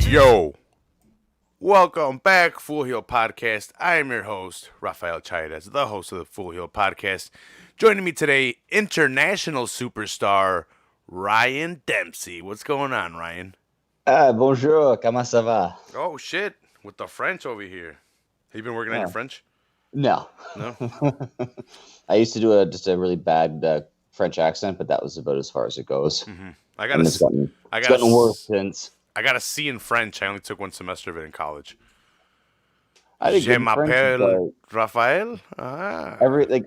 Yo, welcome back, Full Heel Podcast. I am your host, Rafael Chaires, the host of the Full Heel Podcast. Joining me today, international superstar Ryan Dempsey. What's going on, Ryan? Bonjour, comment ça va? Oh shit, with the French over here. Have you been working on your Oh, French? no. No. I used to do just a really bad French accent, but that was about as far as it goes. I got And it's gotten worse since. I got a C in French. I only took one semester of it in college. I did Je good in French, m'appelle but Raphaël.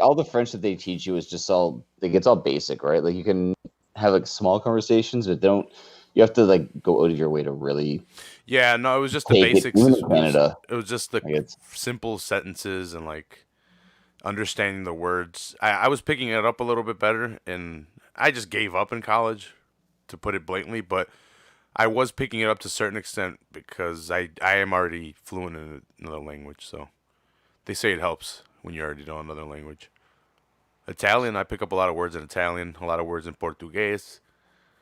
all the French that they teach you is just all it's all basic, right? Like you can have like small conversations, but you have to like go out of your way to really Yeah, no, it was just the take it. basics. Even in Canada, It was just the like it's simple sentences and like understanding the words. I was picking it up a little bit better, and I just gave up in college, to put it blatantly. But I was picking it up to a certain extent because I am already fluent in another language. So they say it helps when you already know another language. Italian, I pick up a lot of words in Italian, a lot of words in Portuguese.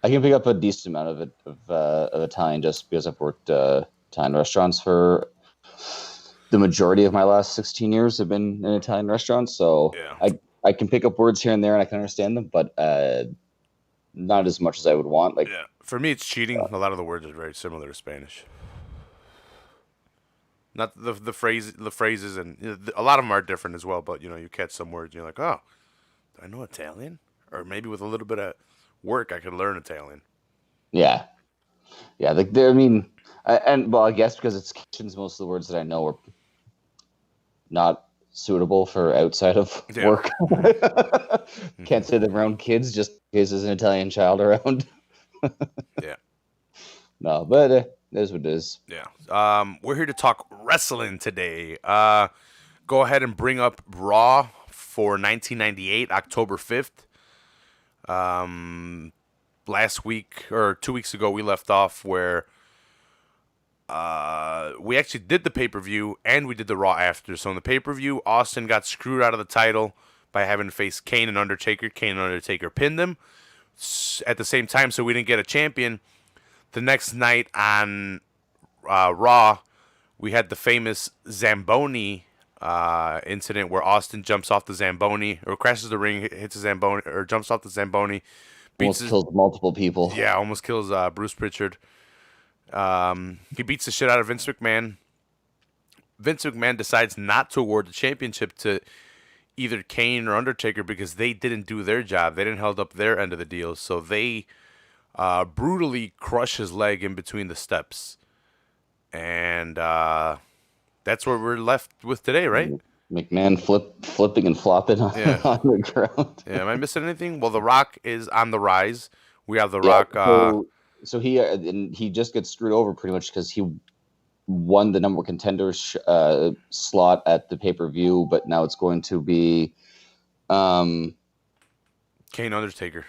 I can pick up a decent amount of it of Italian just because I've worked Italian restaurants for the majority of my last 16 years have been in Italian restaurants. So Yeah. I can pick up words here and there and I can understand them, but not as much as I would want. Like, Yeah. For me, it's cheating. A lot of the words are very similar to Spanish. Not the phrases, and a lot of them are different as well. But you catch some words, and you're like, oh, do I know Italian? Or maybe with a little bit of work, I could learn Italian. yeah. Like I mean, I guess because it's kitchens, most of the words that I know are not suitable for outside of work. Can't say them around kids just in case there's an Italian child around. Yeah. No, but it is what it is. Yeah. We're here to talk wrestling today. Go ahead and bring up Raw for 1998, October 5th. Last week or 2 weeks ago, we left off where we actually did the pay-per-view and we did the Raw after. So in the pay-per-view, Austin got screwed out of the title by having to face Kane and Undertaker. Kane and Undertaker pinned him at the same time, so we didn't get a champion. The next night on Raw, we had the famous Zamboni incident where Austin jumps off the Zamboni or crashes the ring, hits a Zamboni or jumps off the Zamboni. Almost kills multiple people. Yeah, almost kills Bruce Pritchard. He beats the shit out of Vince McMahon. Vince McMahon decides not to award the championship to either Kane or Undertaker because they didn't do their job. They didn't hold up their end of the deal. So they brutally crush his leg in between the steps. And that's what we're left with today, right? McMahon flipping and flopping on the ground. Yeah, am I missing anything? Well, The Rock is on the rise. We have The Rock. So he just gets screwed over pretty much because he won the number one contender slot at the pay-per-view, but now it's going to be Kane Undertaker.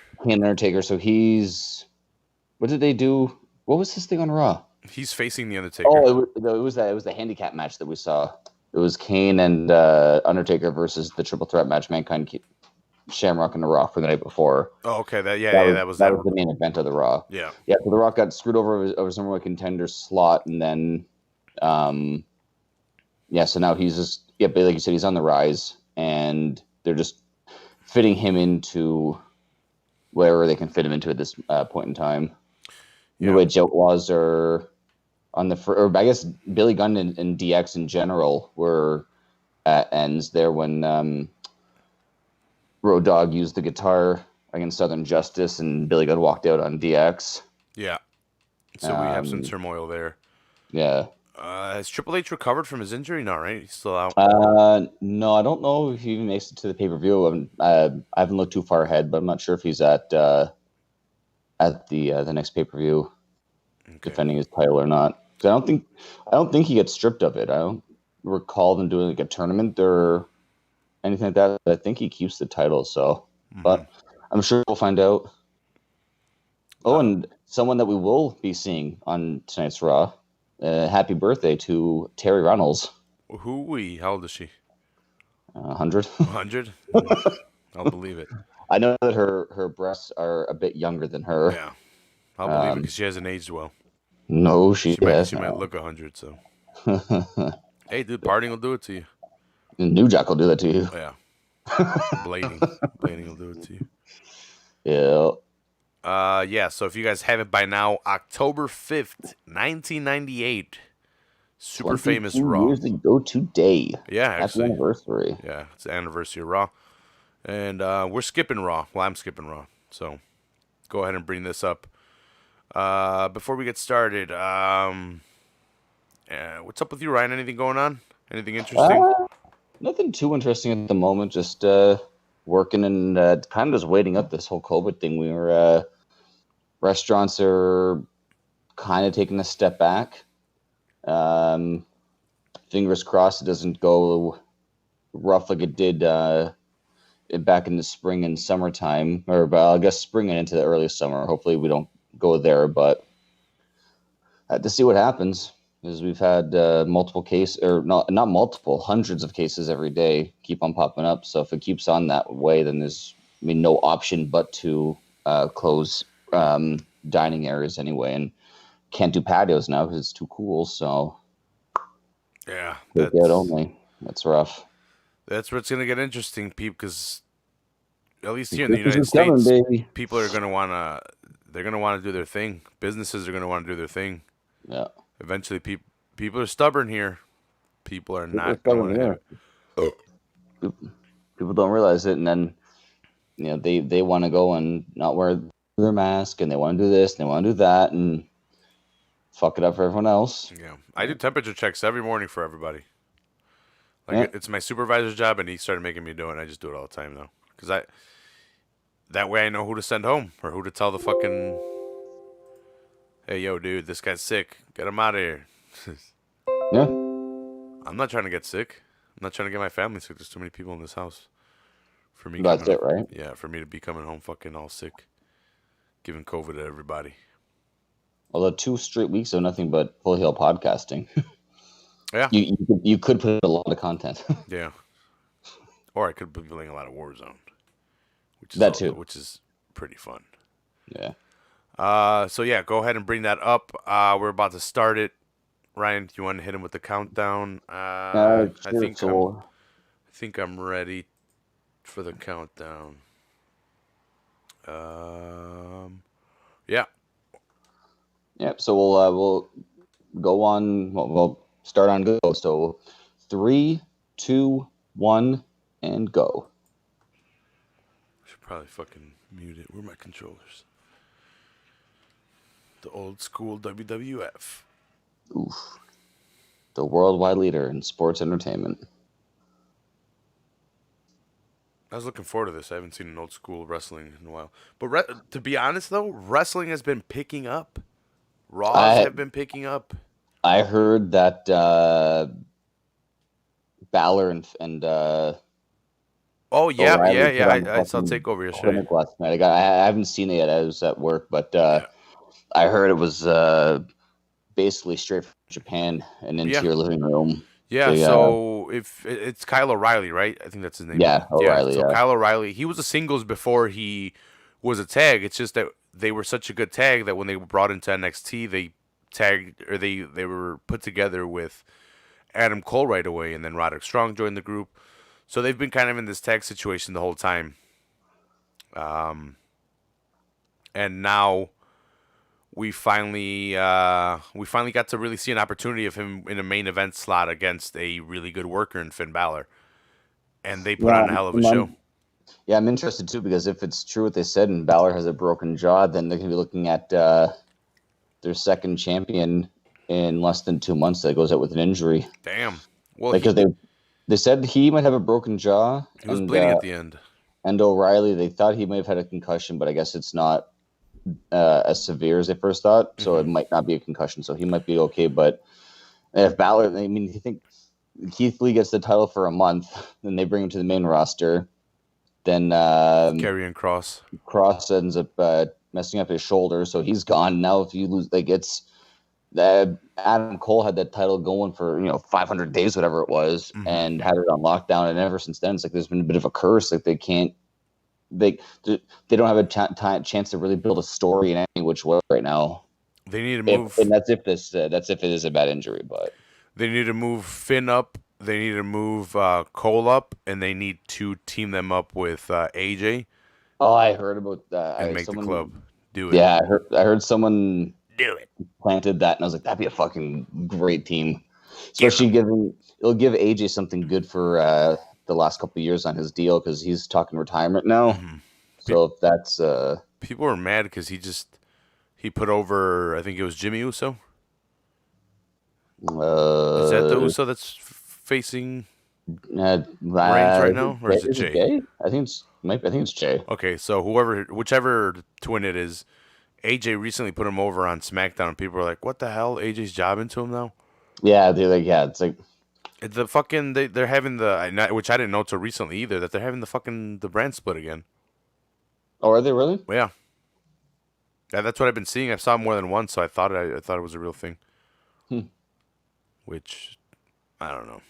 So what did they do? What was this thing on Raw? He's facing the Undertaker. Oh, it was the handicap match that we saw. It was Kane and Undertaker versus the triple threat match, Mankind, Shamrock, and The Rock for the night before. Oh, okay. That was the main event of the Raw. Yeah. Yeah. So The Rock got screwed over his number one contender slot, and then, so now he's just like you said, he's on the rise, and they're just fitting him into wherever they can fit him into at this point in time. Yeah. New Age Outlaws are on or I guess Billy Gunn and DX in general were at ends there when Road Dogg used the guitar against Southern Justice and Billy Gunn walked out on DX. Yeah. So we have some turmoil there. Yeah. Has Triple H recovered from his injury? No, right? He's still out. No, I don't know if he even makes it to the pay-per-view. I haven't looked too far ahead, but I'm not sure if he's at the next pay-per-view defending his title or not. I don't think he gets stripped of it. I don't recall them doing like a tournament or anything like that. I think he keeps the title. So, but I'm sure we'll find out. Oh, and someone that we will be seeing on tonight's Raw. Happy birthday to Terry Reynolds. How old is she? 100. 100? I'll believe it. I know that her breasts are a bit younger than her. Yeah. I'll believe it because she hasn't aged well. No, she has She might not. look 100. So, hey, dude, partying will do it to you. New Jack will do that to you. Yeah, blading will do it to you. Yeah. Yeah. So if you guys haven't by now, October 5th, 1998, super famous 22 Raw. years ago today. Yeah, Happy actually, anniversary. yeah, it's the anniversary of Raw, and we're skipping Raw. Well, I'm skipping Raw. So go ahead and bring this up. Before we get started, what's up with you, Ryan? Anything going on? Anything interesting? Nothing too interesting at the moment. Just working and kind of just waiting up this whole COVID thing. We were restaurants are kind of taking a step back. Fingers crossed it doesn't go rough like it did back in the spring and summertime, or I guess spring and into the early summer. Hopefully we don't go there, but had to see what happens. Because we've had multiple cases, or not multiple, hundreds of cases every day keep on popping up. So if it keeps on that way, then there's, no option but to close dining areas anyway, and can't do patios now because it's too cool. So Yeah, takeout only. That's rough. that's where it's gonna get interesting, Pete. Because at least here in the Christmas United is coming, States, baby. people are they're gonna wanna do their thing. Businesses are gonna wanna do their thing. Yeah. Eventually, people are stubborn here. People are People are not gonna want stubborn to have here. it. People don't realize it, and then they want to go and not wear their mask, and they want to do this and they want to do that, and fuck it up for everyone else. Yeah, I do temperature checks every morning for everybody. Like Yeah. it's my supervisor's job, and he started making me do it. And I just do it all the time now, because that way I know who to send home or who to tell the fucking, hey yo, dude, this guy's sick. Get him out of here. Yeah. I'm not trying to get sick. I'm not trying to get my family sick. There's too many people in this house. For me That's coming, it, right? yeah, for me to be coming home fucking all sick, giving COVID to everybody. Although 2 straight weeks of nothing but Full Hill podcasting. Yeah. You could put a lot of content. Yeah. Or I could be playing a lot of Warzone, which is pretty fun. Yeah. So yeah, go ahead and bring that up. We're about to start it. Ryan, do you want to hit him with the countdown? Sure, I think I'm ready for the countdown. Yeah. Yeah. So we'll go on. We'll start on go. So 3, 2, 1, and go. Should probably fucking mute it. Where are my controllers? The old school WWF. Oof. The worldwide leader in sports entertainment. I was looking forward to this. I haven't seen an old school wrestling in a while. But to be honest, though, wrestling has been picking up. Raws have been picking up. I heard that Balor and oh yeah, O'Reilly yeah. I saw Takeover yesterday. Last night. I haven't seen it yet. I was at work, but I heard it was basically straight from Japan and into your living room. Yeah, so if it's Kyle O'Reilly, right? I think that's his name. Yeah, O'Reilly. So Kyle O'Reilly, he was a singles before he was a tag. It's just that they were such a good tag that when they were brought into NXT, they tagged or they were put together with Adam Cole right away, and then Roderick Strong joined the group. So they've been kind of in this tag situation the whole time. And now we finally got to really see an opportunity of him in a main event slot against a really good worker in Finn Balor, and they put on a hell of a show. Yeah, I'm interested too, because if it's true what they said and Balor has a broken jaw, then they're going to be looking at their second champion in less than 2 months that goes out with an injury. Damn. Well, because they said he might have a broken jaw. He was bleeding at the end. And O'Reilly, they thought he might have had a concussion, but I guess it's not as severe as they first thought, so it might not be a concussion, so he might be okay. But if Balor, I mean, you think Keith Lee gets the title for a month, then they bring him to the main roster, then Karrion Kross ends up messing up his shoulder, so he's gone. Now if you lose, like, it's Adam Cole had that title going for 500 days, whatever it was, and had it on lockdown, and ever since then it's like there's been a bit of a curse. Like they don't have a chance to really build a story in any which way right now. They need to If move. and that's if it is a bad injury, but They need to move Finn up. They need to move Cole up, and they need to team them up with AJ oh, I heard about that. and I make the club someone do it. Yeah, I heard someone Do it. planted that, and I was like, that'd be a fucking great team. Give Especially it'll give AJ something good for the last couple of years on his deal because he's talking retirement now. them. So if that's People were mad because he put over. I think it was Jimmy Uso. Is that the uh, Uso that's facing uh, Reigns right now, or is it is it Jay? Jay? I think it's Jay. Okay, so whichever twin it is, AJ recently put him over on SmackDown. People are like, "What the hell? AJ's jobbing to him now." Yeah, they're like, yeah, it's like, The fucking they're having which I didn't know till recently either, that they're having the brand split again. oh, are they really? Yeah, yeah, that's what I've been seeing. I saw it more than once, so I thought it was a real thing. Hmm. Which I don't know.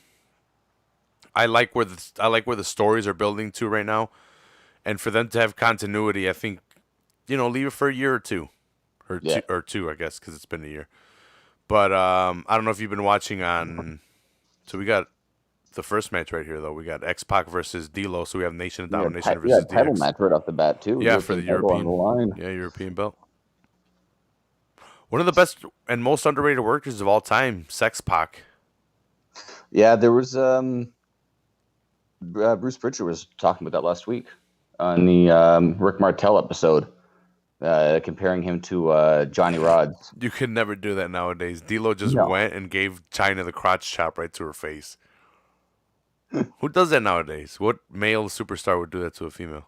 I like where the stories are building to right now, and for them to have continuity, I think leave it for a year or two, Yeah. or two, I guess, because it's been a year. But I don't know if you've been watching on. So we got the first match right here, though. We got X Pac versus D'Lo. So we have Nation of Domination Yeah, versus title DX. match right off the bat too. Yeah, for the Title on European. the line. Yeah, European belt. One of the best and most underrated workers of all time, Sex Pac. Yeah, there was Bruce Pritchard was talking about that last week on the Rick Martel episode, comparing him to Johnny Rods. You could never do that nowadays. D'Lo just No. went and gave China the crotch chop right to her face. Who does that nowadays? What male superstar would do that to a female?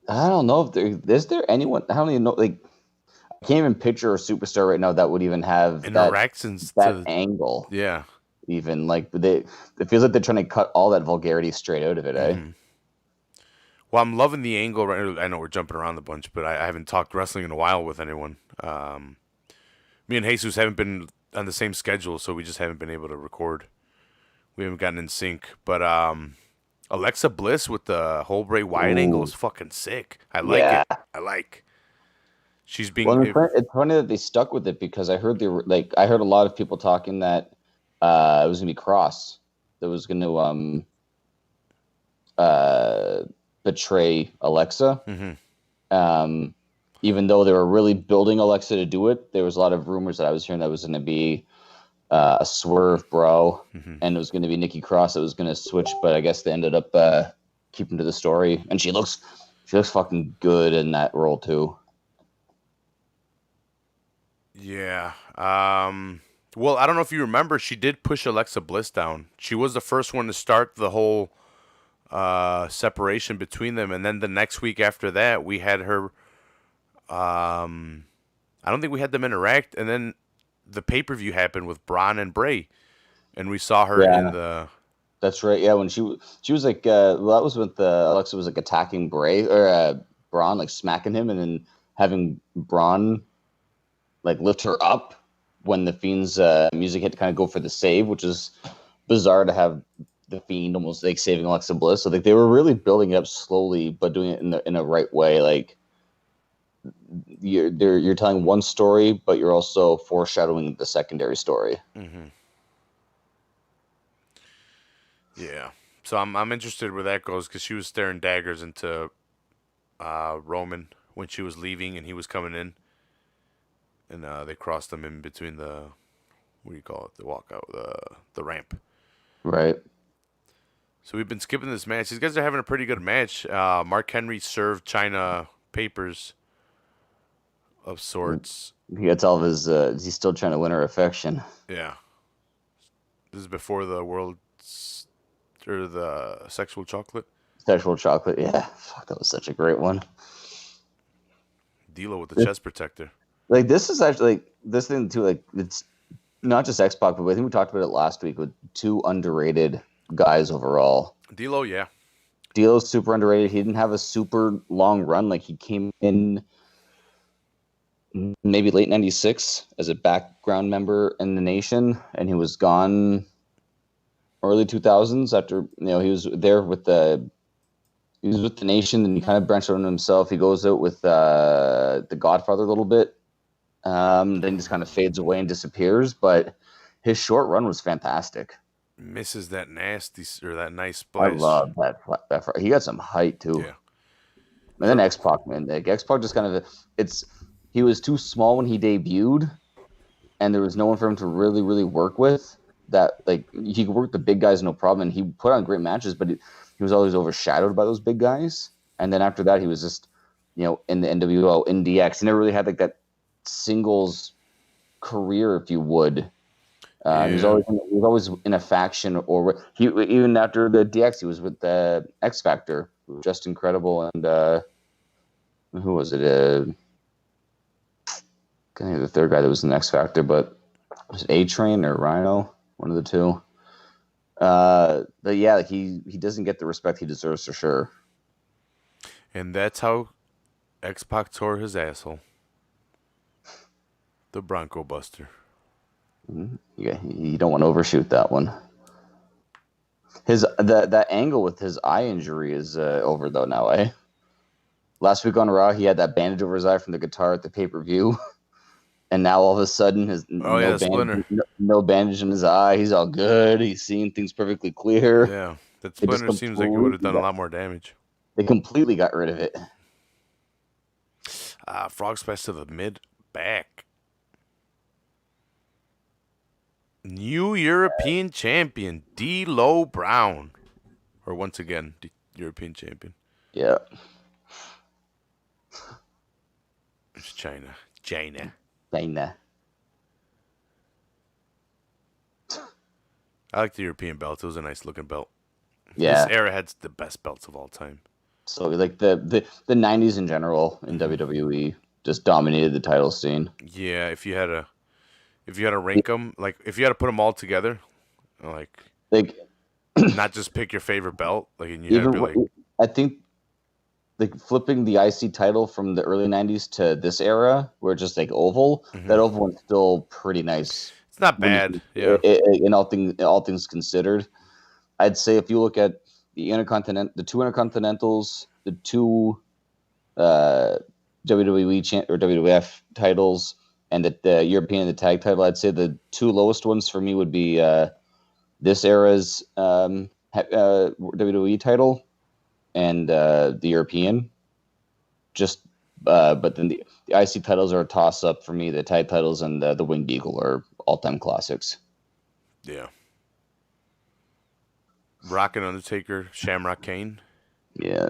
I don't know if is there anyone. I don't even know. Like, I can't even picture a superstar right now that would even have Interactions that to angle. yeah. Even like it feels like they're trying to cut all that vulgarity straight out of it. Mm-hmm. Well, I'm loving the angle. Right, I know we're jumping around a bunch, but I haven't talked wrestling in a while with anyone. Me and Jesus haven't been on the same schedule, so we just haven't been able to record. We haven't gotten in sync. But Alexa Bliss with the whole Bray Wyatt angle is fucking sick. I like it. I like. She's being. Well, it's funny that they stuck with it because I heard I heard a lot of people talking that it was gonna be Cross that was gonna betray Alexa. Mm-hmm. Even though they were really building Alexa to do it, there was a lot of rumors that I was hearing that was going to be a swerve, bro, and it was going to be Nikki Cross that was going to switch. But I guess they ended up keeping to the story, and she looks fucking good in that role too. Yeah. Well, I don't know if you remember, she did push Alexa Bliss down. She was the first one to start the whole separation between them, and then the next week after that, we had her. I don't think we had them interact, and then the pay-per-view happened with Braun and Bray, and we saw her in the. That's right. Yeah, when she was like, that was when Alexa was like attacking Bray or Braun, like smacking him, and then having Braun like lift her up when the Fiend's music hit to kind of go for the save, which is bizarre to have the Fiend almost like saving Alexa Bliss. So like they were really building it up slowly, but doing it in a right way. Like you're telling one story, but you're also foreshadowing the secondary story. Mm-hmm. Yeah, so I'm interested where that goes because she was staring daggers into Roman when she was leaving and he was coming in, and they crossed them in between the what do you call it? The walkout, the ramp. Right. So we've been skipping this match. These guys are having a pretty good match. Mark Henry served China papers of sorts. He gets all of his. He's still trying to win her affection. Yeah. This is before the world or the sexual chocolate. Sexual chocolate. Yeah. Fuck, that was such a great one. D'Lo with the chest protector. Like this is actually like this thing too. Like it's not just X-Pac, but I think we talked about it last week with two underrated guys overall. D'Lo, yeah. D'Lo's super underrated. He didn't have a super long run. Like he came in maybe late '96 as a background member in the Nation, and he was gone early 2000s after he was there with the He was with the Nation, then he kind of branched out on himself. He goes out with the Godfather a little bit, then just kind of fades away and disappears. But his short run was fantastic. Misses that nasty or that nice I splash. love that. He got some height too. Yeah. And then X-Pac, man, like X-Pac just kind of he was too small when he debuted, and there was no one for him to really, really work with. That like he could work the big guys no problem, and he put on great matches, but he was always overshadowed by those big guys. And then after that, he was just in the NWO, in DX. He never really had like that singles career, if you would. He was always in a faction, or even after the DX, he was with the X Factor, just incredible. And who was it? The third guy that was in the X Factor, but was it A-Train or Rhino? One of the two. But yeah, he doesn't get the respect he deserves for sure. And that's how X-Pac tore his asshole. The Bronco Buster. Yeah, you don't want to overshoot that one. That angle with his eye injury is over though now, eh? Last week on Raw, he had that bandage over his eye from the guitar at the pay-per-view. And now all of a sudden, no bandage in his eye. He's all good. He's seeing things perfectly clear. Yeah, that splinter seems like it would have done a lot more damage. They completely got rid of it. Frog splash to the mid-back. New European champion, D'Lo Brown. Or once again, European champion. Yeah. It's China. I like the European belt. It was a nice looking belt. Yeah. This era had the best belts of all time. So like the 90s in general in WWE just dominated the title scene. Yeah, if you had to rank them, like if you had to put them all together, like not just pick your favorite belt, like and you had to be like, I think like flipping the IC title from the early 90s to this era, where it's just like oval, that oval one's still pretty nice. It's not bad. In all things considered, I'd say if you look at the two Intercontinentals, the two WWE or WWF titles, and the European and the tag title, I'd say the two lowest ones for me would be this era's WWE title and the European. But then the IC titles are a toss-up for me. The tag titles and the Winged Eagle are all-time classics. Yeah. Rock and Undertaker, Shamrock Kane. Yeah.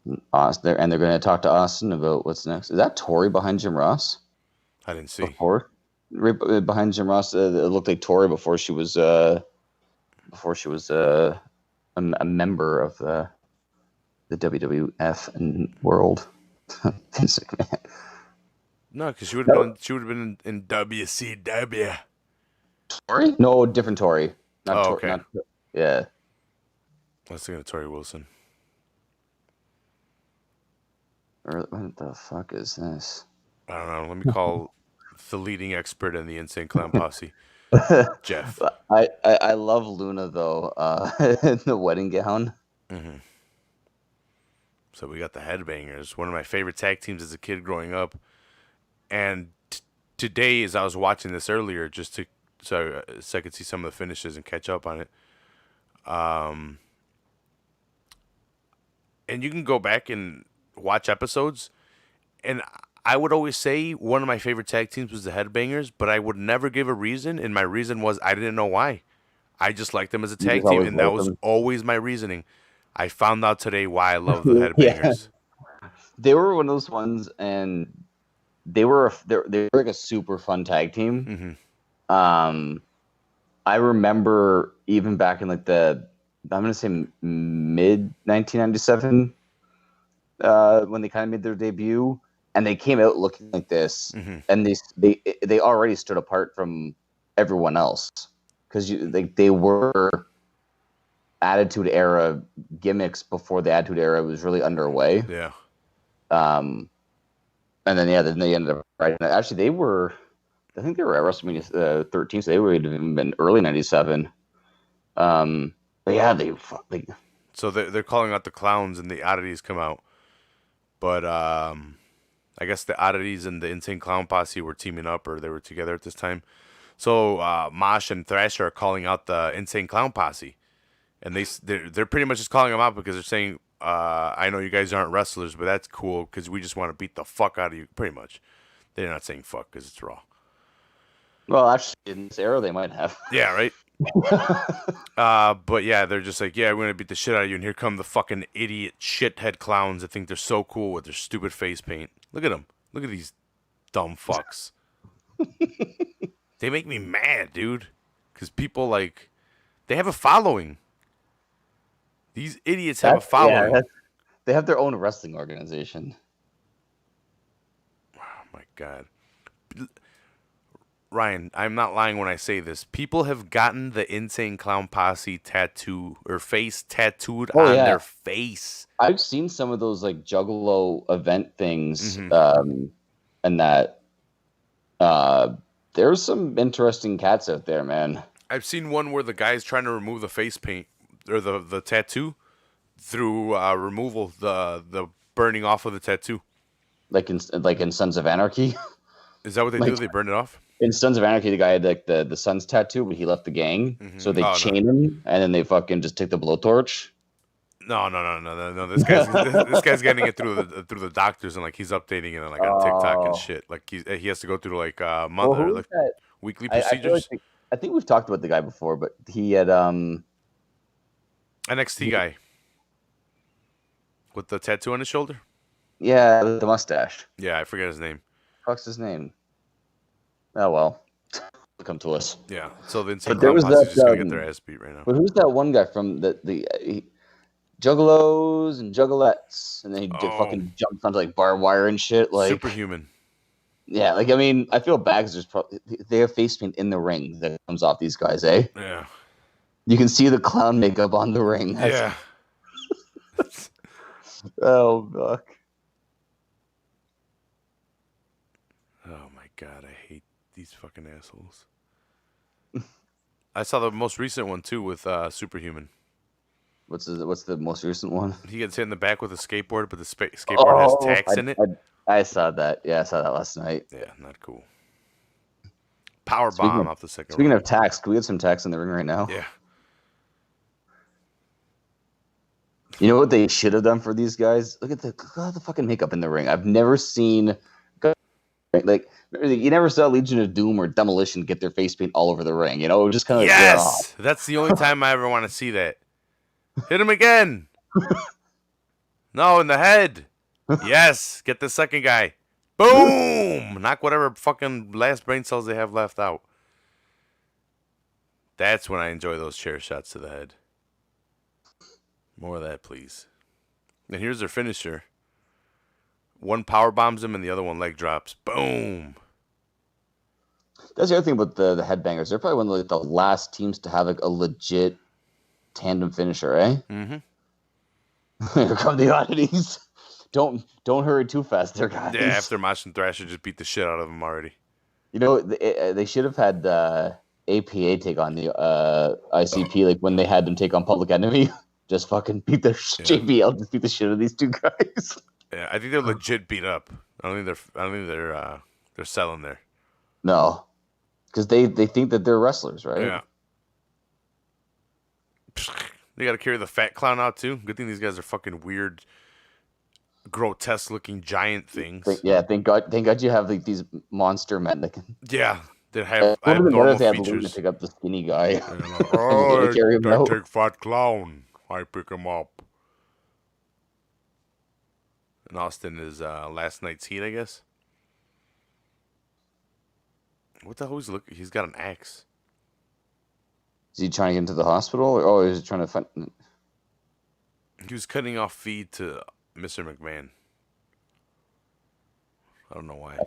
And they're going to talk to Austin about what's next. Is that Tori behind Jim Ross? I didn't see. Right behind Jim Ross, it looked like Tori before she was a member of the WWF world. Vince McMahon. No, because she would have been in WCW. Tori? No, different Tori. Okay. Yeah. I was thinking of Tori Wilson. What the fuck is this? I don't know. Let me call the leading expert in the Insane Clown Posse, Jeff. I love Luna though. In the wedding gown. Mm-hmm. So we got the Headbangers, one of my favorite tag teams as a kid growing up. And today, as I was watching this earlier, just so I could see some of the finishes and catch up on it. And you can go back and watch episodes. And I would always say one of my favorite tag teams was the Headbangers, but I would never give a reason. And my reason was I didn't know why. I just liked them as a tag team, and that was always my reasoning. I found out today why I love the Headbangers. Yeah. They were one of those ones, and they were like a super fun tag team. Mm-hmm. I remember even back in like I'm gonna say mid 1997, when they kind of made their debut, and they came out looking like this, and they already stood apart from everyone else because they were Attitude Era gimmicks before the Attitude Era was really underway. Yeah. And then they ended up right. Actually, I think they were at WrestleMania 13, so they would have been early '97. But yeah, So they're calling out the clowns and the oddities come out. But I guess the oddities and the Insane Clown Posse were teaming up, or they were together at this time. So Mosh and Thrasher are calling out the Insane Clown Posse, and they're pretty much just calling them out because they're saying, "I know you guys aren't wrestlers, but that's cool because we just want to beat the fuck out of you." Pretty much, they're not saying fuck because it's Raw. Well, actually, in this era, they might have. Yeah, right. But yeah, they're just like, yeah, we're gonna beat the shit out of you, and here come the fucking idiot shithead clowns that think they're so cool with their stupid face paint. Look at them. Look at these dumb fucks. They make me mad, dude. Because people, like, they have a following. These idiots have a following. Yeah, they have their own wrestling organization. Oh, my God. Ryan, I'm not lying when I say this. People have gotten the Insane Clown Posse tattoo or face tattooed on their face. I've seen some of those like Juggalo event things, Mm-hmm. and that there's some interesting cats out there, man. I've seen one where the guy's trying to remove the face paint or the tattoo through removal, the burning off of the tattoo. Like in Sons of Anarchy. Is that what they do? They burn it off? In Sons of Anarchy, the guy had like the Sun's tattoo, but he left the gang, so they chain him, and then they fucking just take the blowtorch. No. This guy's getting it through the doctors, and like he's updating it like on TikTok and shit. Like he has to go through like weekly procedures. I think we've talked about the guy before, but he had NXT guy with the tattoo on his shoulder. Yeah, the mustache. Yeah, I forget his name. What's his name? Oh well, come to us. Yeah, so the Insane Clown Posse is just gonna get their ass beat right now. But who's that one guy from the Juggalos and Juggalettes, and then he fucking jumps onto like barbed wire and shit, like Superhuman. Yeah, like I mean, I feel bad because they have face paint in the ring that comes off these guys, eh? Yeah. You can see the clown makeup on the ring. Yeah. Oh fuck. Oh my God, I hate these fucking assholes. I saw the most recent one too with Superhuman. What's the most recent one? He gets hit in the back with a skateboard, but the skateboard has tacks in it. I saw that. Yeah, I saw that last night. Yeah, not cool. Power bomb off the second. Speaking of tacks, can we get some tacks in the ring right now? Yeah. You know what they should have done for these guys? Look at the fucking makeup in the ring. I've never seen like you never saw Legion of Doom or Demolition get their face paint all over the ring. You know, it was just kind of yes. That's the only time I ever want to see that. Hit him again. No, in the head. Yes. Get the second guy. Boom. Knock whatever fucking last brain cells they have left out. That's when I enjoy those chair shots to the head. More of that, please. And here's their finisher. One power bombs him and the other one leg drops. Boom. That's the other thing about the headbangers. They're probably one of like the last teams to have like a legit tandem finisher, eh? Mm-hmm. Here come the oddities. Don't hurry too fast there, guys. Yeah, after Mosh and Thrasher just beat the shit out of them already. You know, they should have had APA take on the ICP like when they had them take on Public Enemy. Just fucking beat the JBL. Just beat the shit out of these two guys. Yeah, I think they're legit beat up. I don't think they're selling there. No, because they think that they're wrestlers, right? Yeah. They got to carry the fat clown out too. Good thing these guys are fucking weird, grotesque-looking giant things. Thank God you have like these monster men that can. Yeah, that have normal features. To pick up the skinny guy. Oh, I take fat clown. I pick him up. And Austin is last night's heat, I guess. What the hell is looking? He's got an axe. Is he trying to get into the hospital? Or is he trying to find? He was cutting off feed to Mr. McMahon. I don't know why.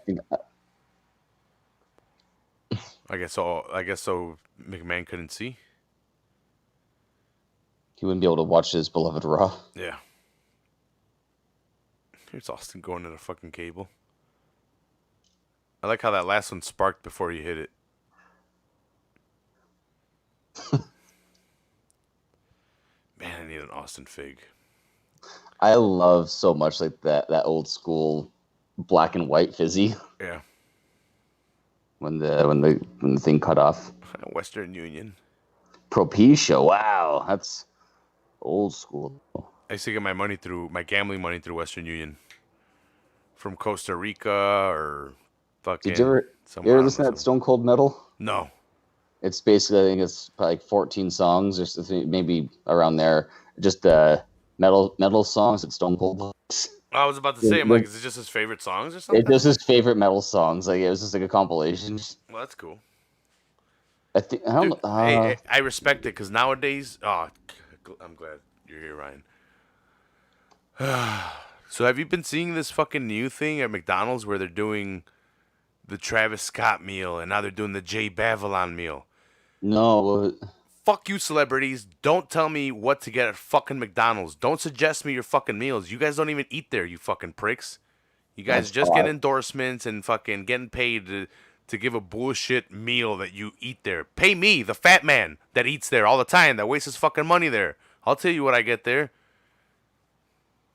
I guess so. McMahon couldn't see. He wouldn't be able to watch his beloved Raw. Yeah. Here's Austin going to the fucking cable. I like how that last one sparked before he hit it. Man, I need an Austin fig. I love so much like that old school black and white fizzy Yeah. when the thing cut off. Western Union. Propecia, wow, that's old school. I used to get my gambling money through Western Union from Costa Rica or Did you fucking ever you somewhere. ever I don't know. listen to that Stone Cold Metal? No. It's basically, I think it's probably like 14 songs or something, maybe around there. Just metal songs that Stone Cold likes. I was about to say, I'm like, It's is it just his favorite songs or something? just his favorite metal songs. Like it was just like a compilation. Well, that's cool. I think I don't Dude, know. hey, I respect it because nowadays, I'm glad you're here, Ryan. So have you been seeing this fucking new thing at McDonald's where they're doing the Travis Scott meal and now they're doing the Jay Bavilon meal? No, Fuck you, celebrities. Don't tell me what to get at fucking McDonald's. Don't suggest me your fucking meals. You guys don't even eat there, you fucking pricks. You guys that's just get odd. endorsements and fucking getting paid to give a bullshit meal that you eat there. Pay me, the fat man that eats there all the time, that wastes his fucking money there. I'll tell you what I get there.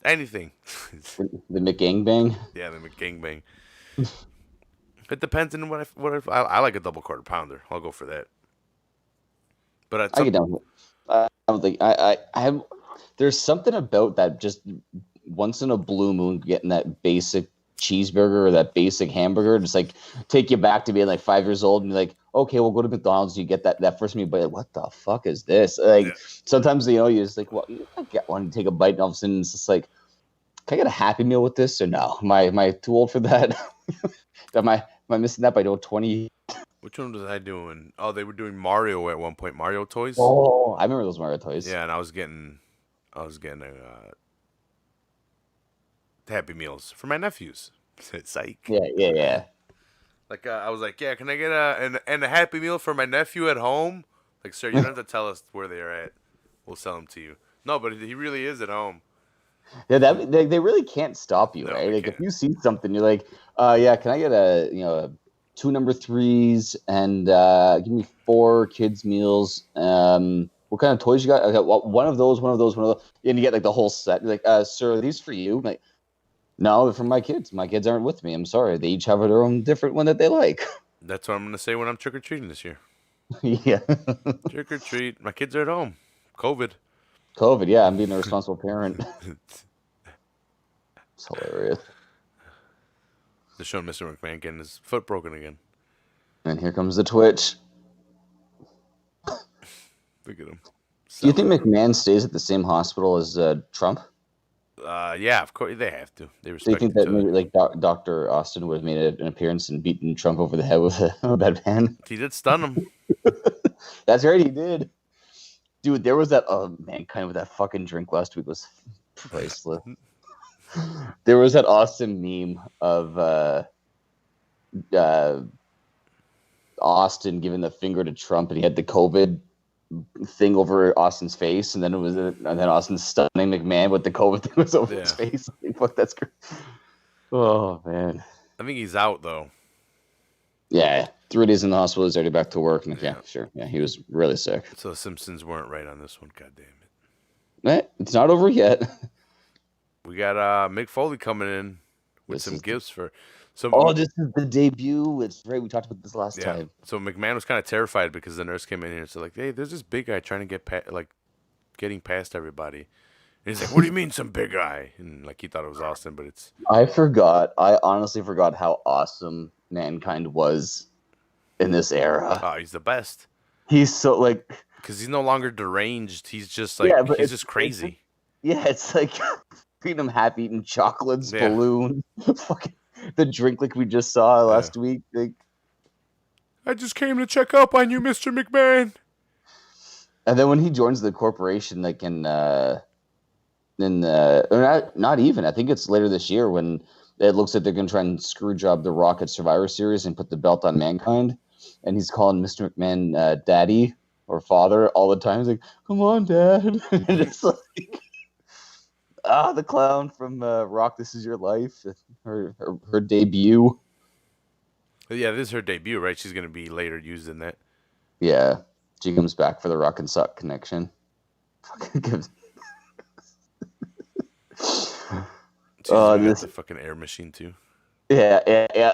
Anything. The McGangbang. Yeah, the McGangbang. It depends on I like a double quarter pounder. I'll go for that. But at I some get down with it. I don't think I have. There's something about that just once in a blue moon getting that basic cheeseburger or that basic hamburger, just like take you back to being like 5 years old and be like, okay, we'll go to McDonald's. You get that first meal, but like, what the fuck is this? yeah. Like sometimes you just like, well, I get one, take a bite, and all of a sudden it's just like, can I get a Happy Meal with this or no? Am I too old for that? Am I missing that by 20? Which one was I doing? Oh, they were doing Mario at one point. Mario toys. Oh, I remember those Mario toys. Yeah, and I was getting Happy Meals for my nephews. Psych. Yeah. Like I was like, yeah, can I get a Happy Meal for my nephew at home? Like, sir, you don't have to tell us where they're at. We'll sell them to you. No, but he really is at home. Yeah, that they really can't stop you, No, right? they Like if can't. you see something, you're like, yeah, can I get two number threes and give me four kids meals. What kind of toys you got? I got one of those, and you get like the whole set. You're like, sir, are these for you? I'm like, no, they're for my kids. My kids aren't with me. I'm sorry. They each have their own different one that they like. That's what I'm gonna say when I'm trick or treating this year. Yeah. Trick or treat. My kids are at home. COVID. COVID, yeah, I'm being a responsible parent. It's hilarious. They're showing Mr. McMahon getting his foot broken again. And here comes the Twitch. Look at him. Do you think McMahon stays at the same hospital as Trump? Yeah, of course they have to. They Do you respect think each that other. maybe like Dr. Austin would have made an appearance and beaten Trump over the head with a bedpan? He did stun him. That's right, he did. Dude, there was that mankind with that fucking drink last week was priceless. There was that awesome meme of Austin giving the finger to Trump, and he had the COVID thing over Austin's face, and then Austin stunning McMahon with the COVID thing was over his face. Fuck, that's great. Oh man. I think he's out though. Yeah, 3 days in the hospital. He's already back to work. And yeah, sure. Yeah, he was really sick. So the Simpsons weren't right on this one. God damn it. It's not over yet. We got Mick Foley coming in with some gifts for. So this is the debut. It's right. We talked about this last time. So McMahon was kind of terrified because the nurse came in here and said like, "Hey, there's this big guy trying to get getting past everybody." And he's like, "What do you mean, some big guy?" And like he thought it was Austin, but it's. I honestly forgot how awesome Mankind was in this era. Oh, he's the best. He's so like. Because he's no longer deranged. He's just like he's just crazy. It's like feeding him half-eaten chocolates, balloons, fucking the drink like we just saw last week. Like, I just came to check up on you, Mr. McMahon. And then when he joins the corporation, like not even. I think it's later this year when it looks like they're going to try and screw job the Rock at Survivor Series and put the belt on Mankind, and he's calling Mr. McMahon Daddy or Father all the time. He's like, "Come on, Dad," and it's like. The clown from Rock, This Is Your Life, her debut. Yeah, this is her debut, right? She's going to be later used in that. Yeah, she comes back for the Rock and Sock connection. He's doing This, the fucking air machine too. yeah.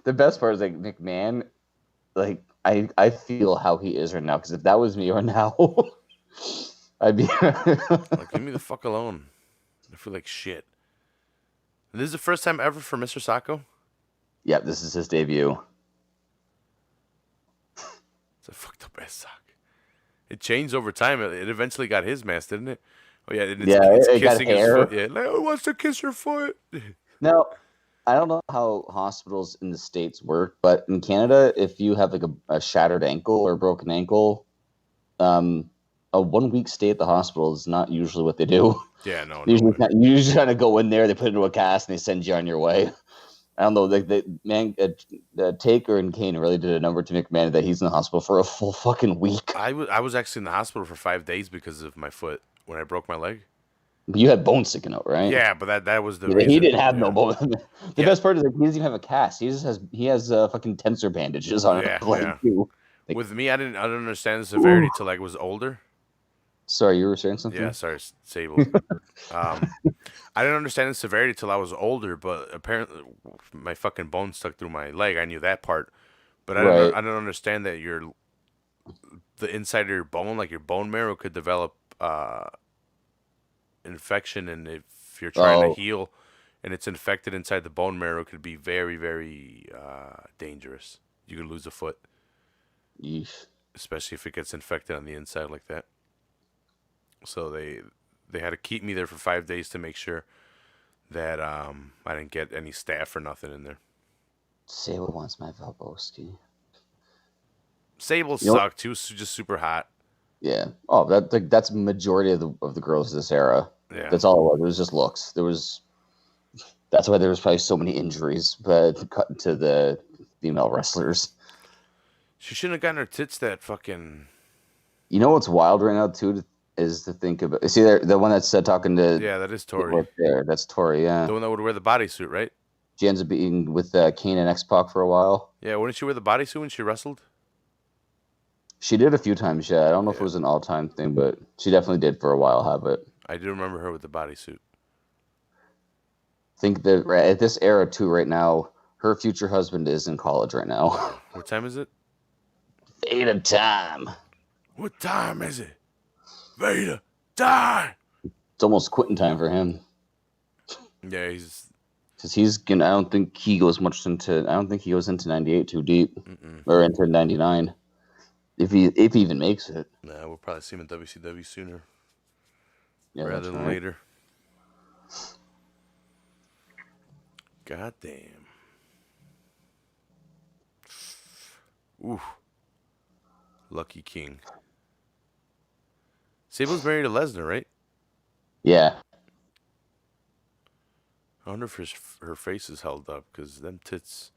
The best part is like McMahon, like I feel how he is right now, because if that was me right now, I'd be Like, leave me the fuck alone. I feel like shit. And this is the first time ever for Mr. Sacco. Yeah, this is his debut. It's a fucked up ass sock. It changed over time. It eventually got his mask, didn't it? Oh yeah, and it's it got kissing his hair. foot. Yeah, like, oh, wants to kiss your foot. Now, I don't know how hospitals in the States work, but in Canada, if you have like a shattered ankle or broken ankle, a 1 week stay at the hospital is not usually what they do. Yeah, no. Usually, you usually kind of go in there, they put it into a cast, and they send you on your way. I don't know. Like Taker and Kane really did a number to McMahon that he's in the hospital for a full fucking week. I was actually in the hospital for 5 days because of my foot when I broke my leg. You had bones sticking out, right? Yeah, but that was the Yeah, reason. he didn't have no bones. The Yeah. best part is like he doesn't even have a cast. He has fucking tensor bandages on Yeah, his leg yeah. too. Like, With me, I didn't understand the severity till I was older. sorry, you were saying something? Yeah, sorry, Sable. I didn't understand the severity till I was older, but apparently my fucking bone stuck through my leg. I knew that part, but I didn't understand that the inside of your bone, like your bone marrow, could develop infection, and if you're trying to heal, and it's infected inside the bone marrow, it could be very, very dangerous. You could lose a foot, Yeesh. especially if it gets infected on the inside like that. So they had to keep me there for 5 days to make sure that I didn't get any staph or nothing in there. Sable wants my Valboski. Sable sucked. He was just super hot. Yeah. Oh, that's majority of the girls of this era. Yeah. That's all it was. It was just looks. That's why there was probably so many injuries, but cut to the female wrestlers. She shouldn't have gotten her tits that fucking. You know what's wild right now too is to think about. See, the one that's talking to. Yeah, that is Tori. Right there, that's Tori. Yeah. The one that would wear the bodysuit, right? She ends up being with Kane and X-Pac for a while. Yeah, wouldn't she wear the bodysuit when she wrestled? She did a few times, yeah. I don't know if it was an all-time thing, but she definitely did for a while have it. I do remember her with the bodysuit. I think that at this era, too, right now, her future husband is in college right now. What time is it? Vader time. What time is it? Vader time! It's almost quitting time for him. Yeah, he's... Because I don't think he goes into 98 too deep. Or into 99. If he even makes it. Nah, we'll probably see him in WCW sooner. Yeah, rather than later. God damn. Ooh. Lucky King. Sable's married to Lesnar, right? Yeah. I wonder if her face is held up, because them tits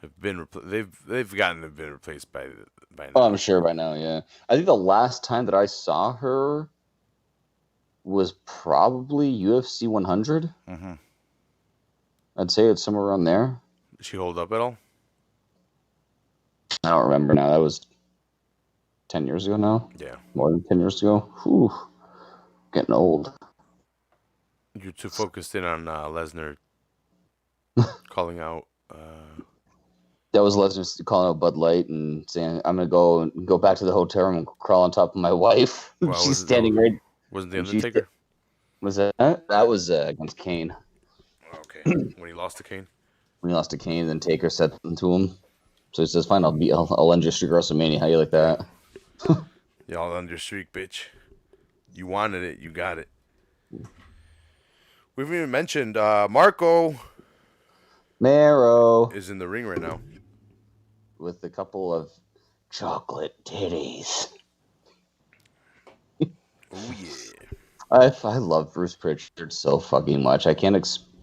have been they've gotten to been replaced by now. Oh, I'm sure by now. Yeah, I think the last time that I saw her was probably UFC 100. Mm-hmm. I'd say it's somewhere around there. Did she hold up at all? I don't remember now. That was 10 years ago now. Yeah, more than 10 years ago. Whew, getting old. You're too focused in on Lesnar calling out. That was Lesnar calling out Bud Light and saying, "I'm gonna go back to the hotel room and crawl on top of my wife." Well, she's standing right. Wasn't the Undertaker? Was that? That was against Kane. Okay, when he lost to Kane. When he lost to Kane, then Taker said something to him. So he says, "Fine, I'll end your streak at WrestleMania." How you like that? Y'all end your streak, bitch. You wanted it, you got it. We haven't even mentioned Marco is in the ring right now with a couple of chocolate titties. Oh yeah. I love Bruce Pritchard so fucking much. I can't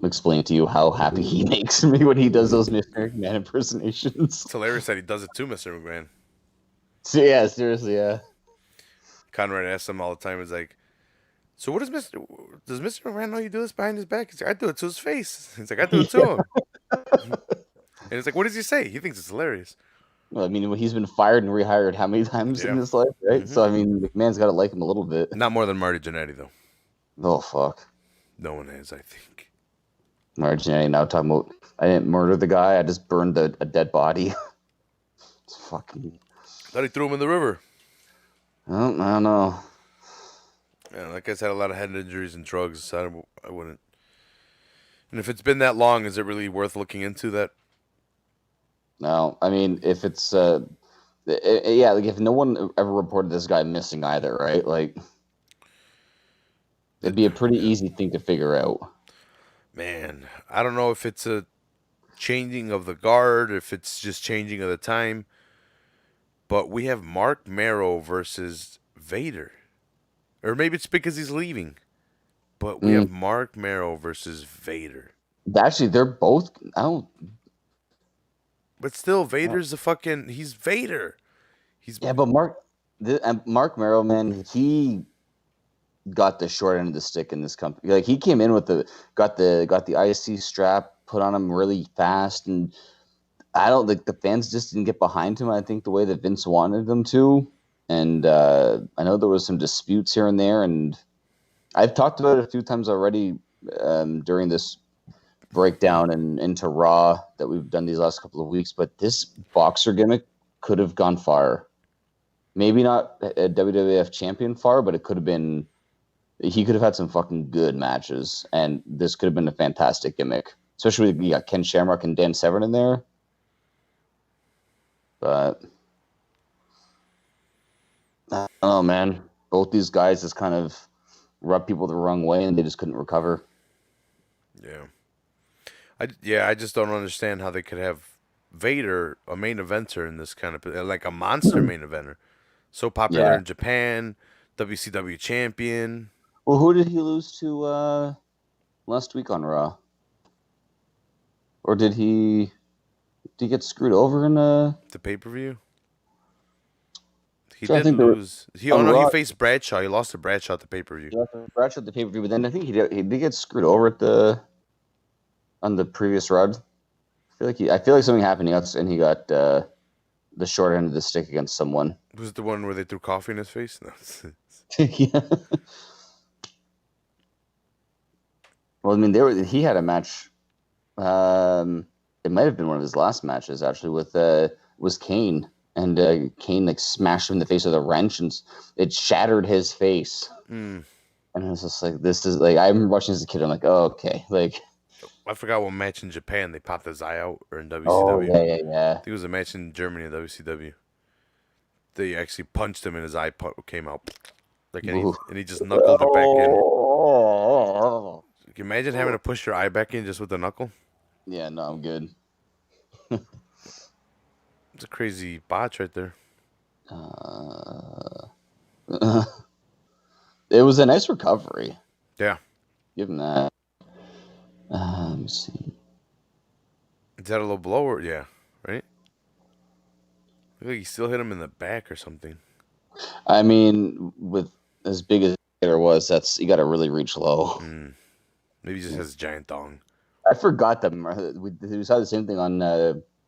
explain to you how happy he makes me when he does those Mr. McMahon impersonations. It's hilarious that he does it too, Mr. McMahon. So, yeah, seriously, yeah. Conrad asks him all the time, he's like, so what does Mr. McMahon know you do this behind his back? He's like, I do it to his face. He's like, I do it to him. And it's like, what does he say? He thinks it's hilarious. Well, I mean, he's been fired and rehired how many times in Yeah. his life, right? Hmm. So I mean, McMahon's got to like him a little bit. Not more than Marty Jannetty, though. Oh fuck, No one has, I think. Marginelli now talking about I didn't murder the guy, I just burned a dead body. It's fucking. Thought he threw him in the river. I don't know. Yeah, that guy's had a lot of head injuries and drugs. So I wouldn't. And if it's been that long, is it really worth looking into that? No, I mean, if it's yeah, like if no one ever reported this guy missing either, right? Like it'd be a pretty Yeah. easy thing to figure out. Man, I don't know if it's a changing of the guard, if it's just changing of the time. But we have Mark Marrow versus Vader. Or maybe it's because he's leaving. But we have Mm, Mark Marrow versus Vader. actually, they're both. I don't. But still, Vader's the fucking. He's Vader. He's. Yeah, but Mark Merrow, man, he got the short end of the stick in this company. Like he came in with the IC strap put on him really fast, and I don't like the fans just didn't get behind him. I think the way that Vince wanted them to, and I know there was some disputes here and there, and I've talked about it a few times already during this breakdown and into Raw that we've done these last couple of weeks. But this boxer gimmick could have gone far. Maybe not a WWF champion far, but it could have been. He could have had some fucking good matches, and this could have been a fantastic gimmick. Especially with you got Ken Shamrock and Dan Severn in there. But I don't know, man. Both these guys just kind of rubbed people the wrong way, and they just couldn't recover. Yeah. I just don't understand how they could have Vader, a main eventer in this kind of. Like a monster main eventer. So popular Yeah. in Japan, WCW champion. Well, who did he lose to last week on Raw? Or did he get screwed over in The pay per view. He I did think they were lose. on He Raw. faced Bradshaw. He lost to Bradshaw at the pay per view. He Bradshaw at the pay per view, but then I think he did get screwed over at the on the previous Raw. I feel like something happened, and he got the short end of the stick against someone. Was it the one where they threw coffee in his face? No. Yeah. Well, I mean, he had a match. It might have been one of his last matches actually with was Kane, and Kane like smashed him in the face with a wrench, and it shattered his face. Mm. And I was just like, this is like I remember watching as a kid. I'm like, oh, okay, like I forgot what match in Japan they popped his eye out, or in oh WCW. yeah, yeah, I yeah. think it was a match in Germany in WCW. They actually punched him and his eye came out. Like Ooh. and he just knuckled it back in. Oh. Can you imagine having to push your eye back in just with a knuckle? Yeah, no, I'm good. It's a crazy botch right there. Uh, it was a nice recovery. Yeah. Give him that. Let me see. Is that a low blow or yeah, right? Look like he still hit him in the back or something. I mean, with as big as there was, that's you got to really reach low. Mm. Maybe he just has a giant dong. I forgot that we saw the same thing on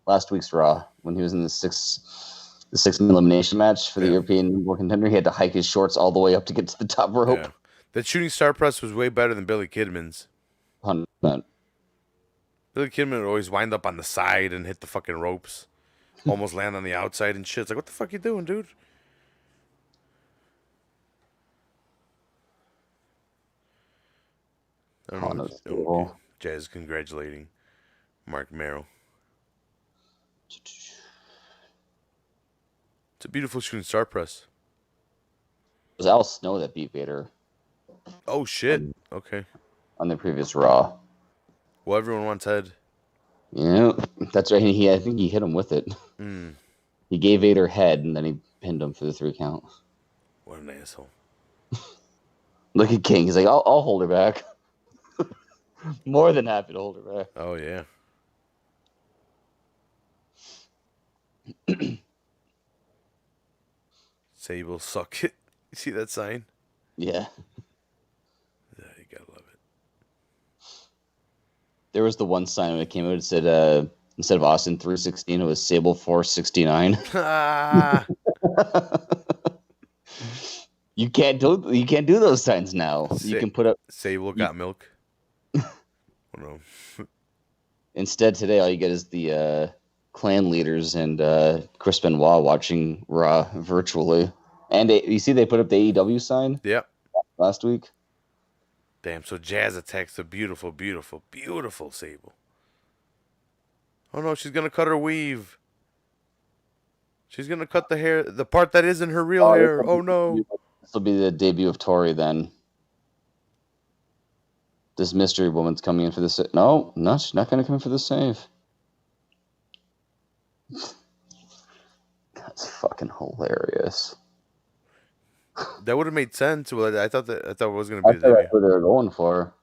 last week's Raw when he was in the six-man elimination match for the European number one contender. He had to hike his shorts all the way up to get to the top rope. Yeah. That shooting star press was way better than Billy Kidman's. 100%. Billy Kidman would always wind up on the side and hit the fucking ropes. Almost land on the outside and shit. It's like, what the fuck you doing, dude? I don't know. Okay. Jazz congratulating Mark Merrill. It's a beautiful shooting star press. It was Al Snow that beat Vader. Oh, shit. Okay. On the previous Raw. Well, everyone wants head. Yeah, that's right. I think he hit him with it. Mm. He gave Vader head, and then he pinned him for the 3 count. What an asshole. Look at King. He's like, I'll hold her back. More than happy to hold her back. Oh, yeah. Sable suck it. You see that sign? Yeah. Yeah, you gotta love it. There was the one sign when it came out. It said, Instead of Austin 316, it was Sable 469. Ah, You can't do those signs now. You can put up Sable got milk. Oh, no. instead today. All you get is the clan leaders and Chris Benoit watching Raw virtually. And you see, they put up the AEW sign Yep. last week. Damn. So Jazz attacks the beautiful, beautiful, beautiful Sable. Oh no, she's gonna cut her weave. She's gonna cut the hair, the part that isn't her real hair. Oh no. This will be the debut of Tori then. This mystery woman's coming in for the save. No, she's not going to come in for the save. That's fucking hilarious. That would have made sense. Well, I thought it was gonna I be the thought debut. that's what they were going for.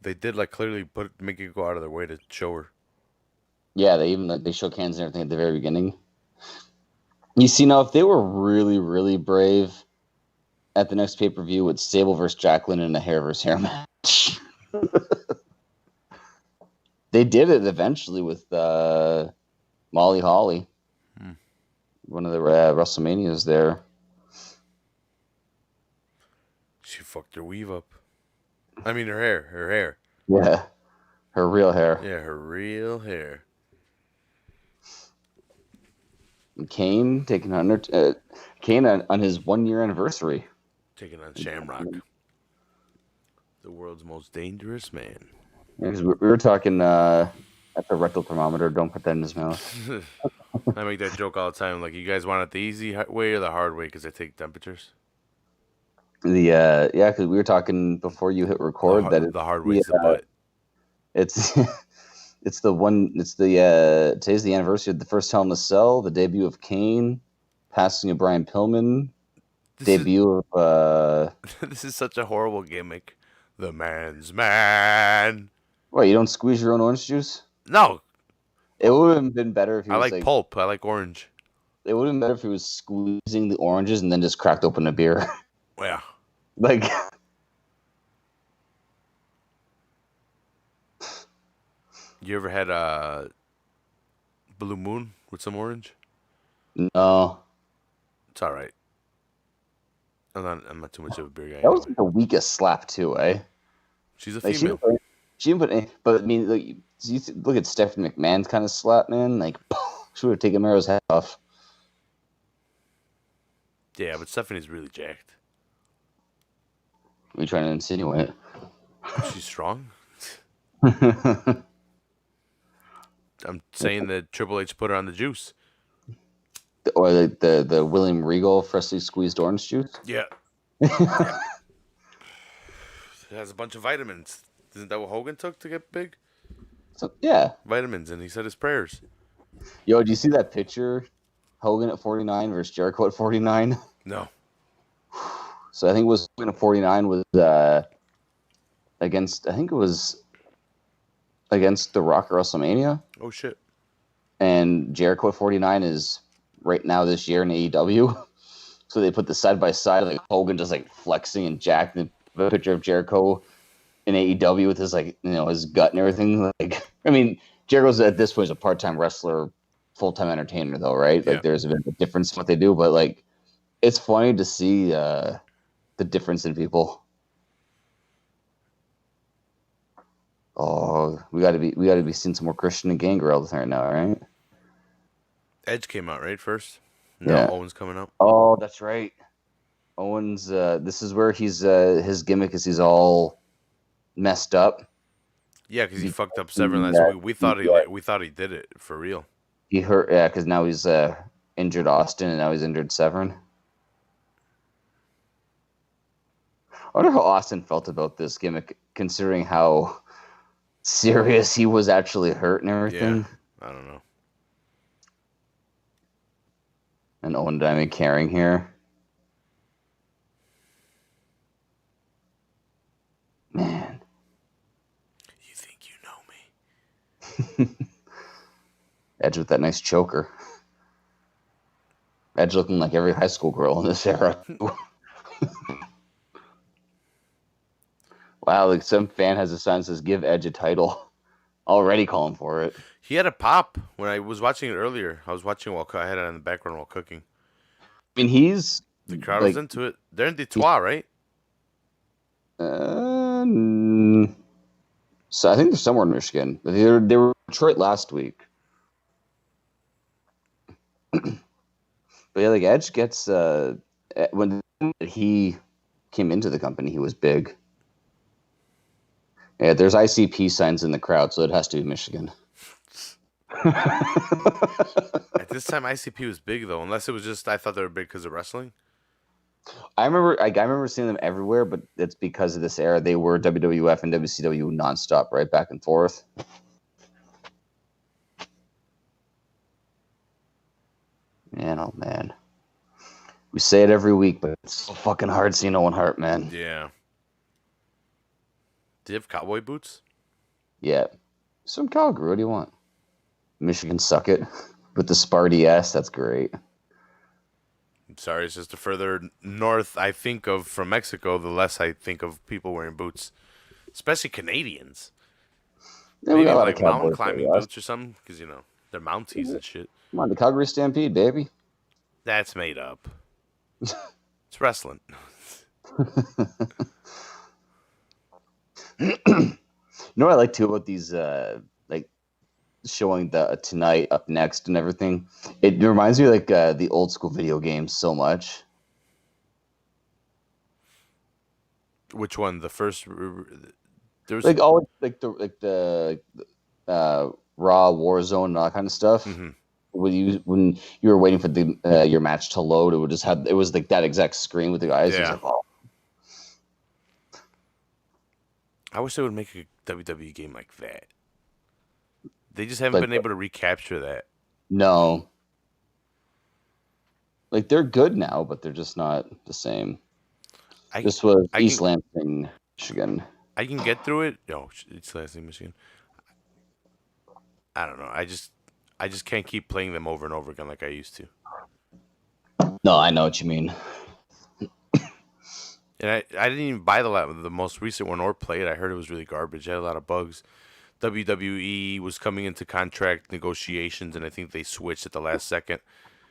They did like clearly make it go out of their way to show her. Yeah, they shook hands and everything at the very beginning. You see, now if they were really, really brave at the next pay-per-view with Sable versus Jacqueline in a hair versus hair match. They did it eventually with Molly Holly. One of the WrestleManias there. She fucked her weave up. I mean, her hair. Yeah, her real hair. Yeah, her real hair. And Kane taking on Kane on his 1 year anniversary. Taking on Shamrock, the world's most dangerous man. Yeah, 'cause we were talking at the rectal thermometer. Don't put that in his mouth. I make that joke all the time. Like, you guys want it the easy way or the hard way? Because I take temperatures. Yeah, because we were talking before you hit record The hard way is the butt. It's it's the one. It's the today's the anniversary of the first Hell in a Cell, the debut of Kane, passing of Brian Pillman, debut of. This is such a horrible gimmick. The man's man. What, you don't squeeze your own orange juice? No, It would have been better if he I was like pulp. I like orange. It would have been better if he was squeezing the oranges and then just cracked open a beer. Yeah. Like. You ever had Blue Moon with some orange? No. It's all right. I'm not too much of a beer guy. That was like the weakest slap too, eh? She's a Like female. she didn't put any, but I mean, look at Stephanie McMahon's kind of slap, man. Like, she would have taken Mero's head off. Yeah, but Stephanie's really jacked. What are you trying to insinuate? She's strong. I'm saying that Triple H put her on the juice. Or the William Regal freshly squeezed orange juice? Yeah. It has a bunch of vitamins. Isn't that what Hogan took to get big? So, yeah. Vitamins, and he said his prayers. Yo, do you see that picture? Hogan at 49 versus Jericho at 49? No. So I think it was Hogan at 49 was against, I think it was against The Rock at WrestleMania. Oh, shit. And Jericho at 49 is right now this year in AEW. So they put the side by side, like Hogan just like flexing and jacked, and a picture of Jericho in AEW with his his gut and everything. Like, I mean, Jericho's at this point is a part-time wrestler, full-time entertainer though, right? Like, there's a bit of a difference in what they do, but like, it's funny to see the difference in people. Oh, we got to be seeing some more Christian and Gangrel right now, right? Edge came out, right, first? No, Yeah. Owen's coming out. Oh, that's right. Owen's this is where he's his gimmick is he's all messed up. Yeah, because he fucked up Severn last week. We thought he did it for real. He hurt, because now he's injured Austin and now he's injured Severn. I wonder how Austin felt about this gimmick, considering how serious he was actually hurt and everything. Yeah, I don't know. And Owen Diamond carrying here. Man. You think you know me? Edge with that nice choker. Edge looking like every high school girl in this era. Wow, like some fan has a sign that says, "Give Edge a title." already calling for it. He had a pop when I was watching it earlier. I was watching while I had it in the background while cooking. I mean, he's The crowd was like, into it. They're in he's, Detroit, right? uh, so I think they're somewhere in Michigan. They were in Detroit last week. But yeah, like Edge gets when he came into the company, he was big. Yeah, there's ICP signs in the crowd, so it has to be Michigan. At this time, ICP was big though, unless it was just I thought they were big because of wrestling. I remember seeing them everywhere, but it's because of this era. They were WWF and WCW nonstop, right back and forth. Man, oh man, we say it every week, but it's so fucking hard seeing Owen Hart, man. Yeah. Do you have cowboy boots? Yeah, some Calgary. What do you want? Michigan suck it with the Sparty S. That's great. I'm sorry, it's just the further north I think of from Mexico, the less I think of people wearing boots, especially Canadians. Yeah, we Maybe got a lot of like mountain Cowboys there, climbing West. boots or something, because they're Mounties and shit. Come on, the Calgary Stampede, baby. That's made up. It's wrestling. You know what I like too about these, like showing the tonight up next and everything. It reminds me of like the old school video games so much. Which one? The first? There was. Like all like the Raw Warzone and all that kind of stuff. Mm-hmm. When you were waiting for the your match to load, it was like that exact screen with the guys. It was Yeah. like, oh. I wish they would make a WWE game like that. They just haven't Like, been able to recapture that. no, like they're good now, but they're just not the same. I This was I East can Lansing, Michigan. I can get through it. No, it's Lansing, Michigan. I don't know. I just can't keep playing them over and over again like I used to. No, I know what you mean. And I didn't even buy the most recent one or play it. I heard it was really garbage. It had a lot of bugs. WWE was coming into contract negotiations, and I think they switched at the last second.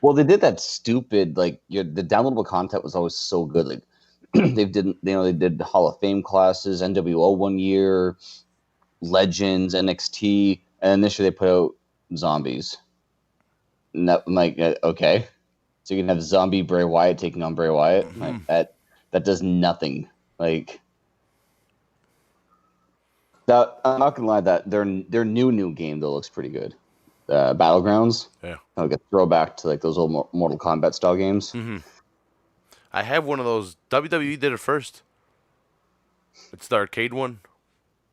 Well, they did that stupid the downloadable content was always so good. Like they did Hall of Fame classes, NWO one year, Legends, NXT, and this year they put out Zombies. And that, I'm like, okay, so you can have Zombie Bray Wyatt taking on Bray Wyatt. Mm-hmm. Like that does nothing. Like that, I'm not gonna lie, that their new game though looks pretty good. Battlegrounds. Yeah. Like a throwback to like those old Mortal Kombat style games. Mm-hmm. I have one of those. WWE did it first. It's the arcade one.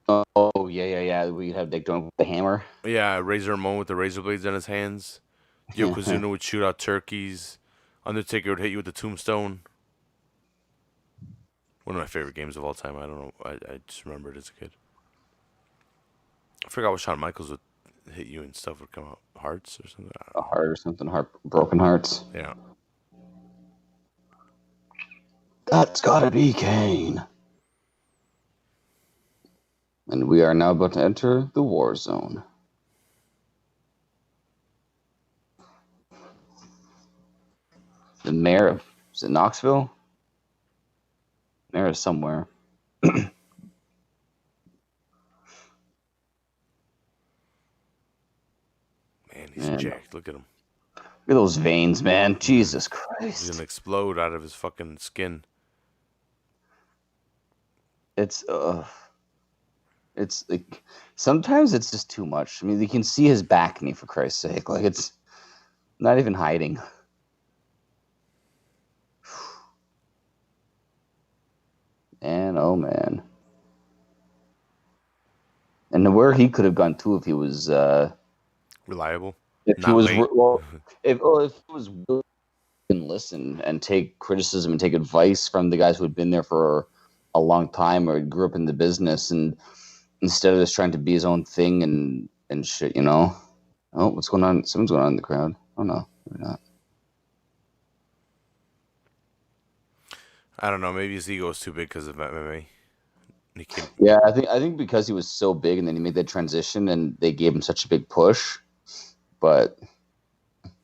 Oh yeah. We have Dick doing with the hammer. Yeah, Razor Ramon with the razor blades in his hands. Yokozuna would shoot out turkeys. Undertaker would hit you with the tombstone. One of my favorite games of all time. I don't know. I just remember it as a kid. I forgot what Shawn Michaels would hit you and stuff would come out. Hearts or something. A heart or something. Broken hearts. Yeah. That's gotta be Kane. And we are now about to enter the war zone. The mayor of, is it Knoxville? Mayor is somewhere. Man, he's jacked. Look at him. Look at those veins, man. Jesus He's Christ. gonna explode out of his fucking skin. It's like sometimes it's just too much. I mean, you can see his back knee for Christ's sake. Like it's not even hiding. And oh man. And where he could have gone too if he was Reliable. if he Not was late. if he was willing to listen and take criticism and take advice from the guys who had been there for a long time or grew up in the business, and instead of just trying to be his own thing and shit, you know. Oh, what's going on? Something's going on in the crowd. Oh no, maybe not. I don't know. Maybe his ego is too big because of MMA. He came. Yeah, I think because he was so big and then he made that transition and they gave him such a big push, but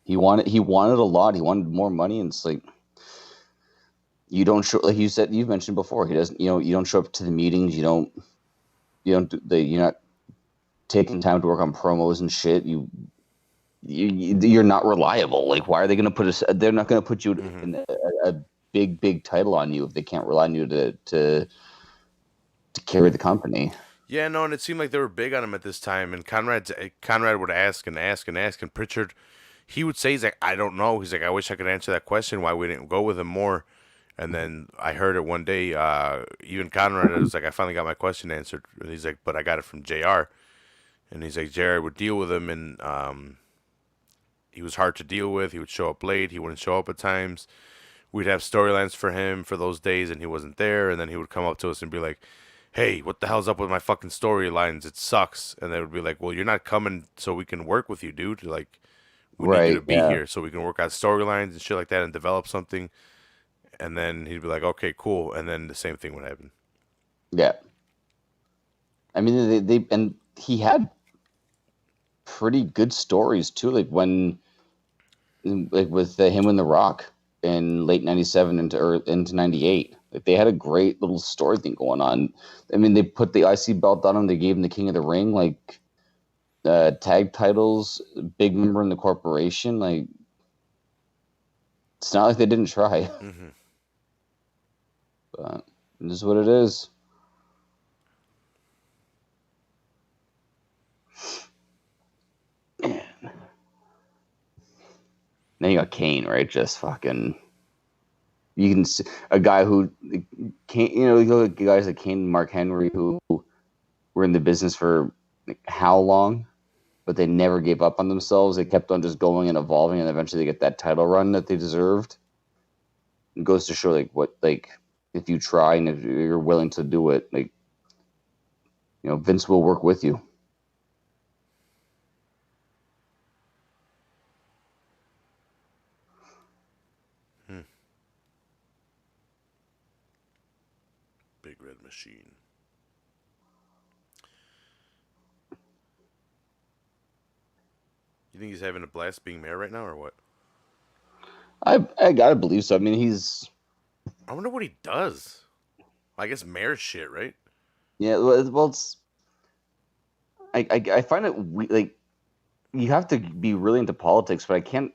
he wanted a lot. He wanted more money, and it's like you don't show, like you said, you've mentioned before. He doesn't, you don't show up to the meetings. You're not taking time to work on promos and shit. You're not reliable. Like, why are they going to they're not going to put you Mm-hmm. in a big title on you if they can't rely on you to carry the company. Yeah, no, and it seemed like they were big on him at this time. And Conrad would ask and ask and ask, and Pritchard, he would say, he's like, I don't know. He's like, I wish I could answer that question. Why we didn't go with him more? And then I heard it one day. Even Conrad was like, I finally got my question answered. And he's like, but I got it from Jr. And he's like, Jr. would deal with him, and he was hard to deal with. He would show up late. He wouldn't show up at times. We'd have storylines for him for those days, and he wasn't there. And then he would come up to us and be like, hey, what the hell's up with my fucking storylines? It sucks. And they would be like, well, you're not coming so we can work with you, dude. Like, we need you to Right? be Yeah. here so we can work out storylines and shit like that and develop something. And then he'd be like, okay, cool. And then the same thing would happen. Yeah. I mean, they and he had pretty good stories too. Like with him and The Rock in late '97 into '98. Like they had a great little story thing going on. I mean, they put the IC belt on him. They gave him the King of the Ring, like tag titles, big member in the corporation. Like it's not like they didn't try, Mm-hmm. but it is what it is. Then you got Kane, right? Just fucking. You can see a guy who Kane, you look at guys like Kane and Mark Henry who were in the business for like, how long, but they never gave up on themselves. They kept on just going and evolving, and eventually they get that title run that they deserved. It goes to show like if you try and if you're willing to do it, like Vince will work with you. Hmm. Big Red Machine. You think he's having a blast being mayor right now, or what? I gotta believe so. I mean, he's I wonder what he does. I guess mayor shit, right? yeah. Well, I find it like you have to be really into politics, but I can't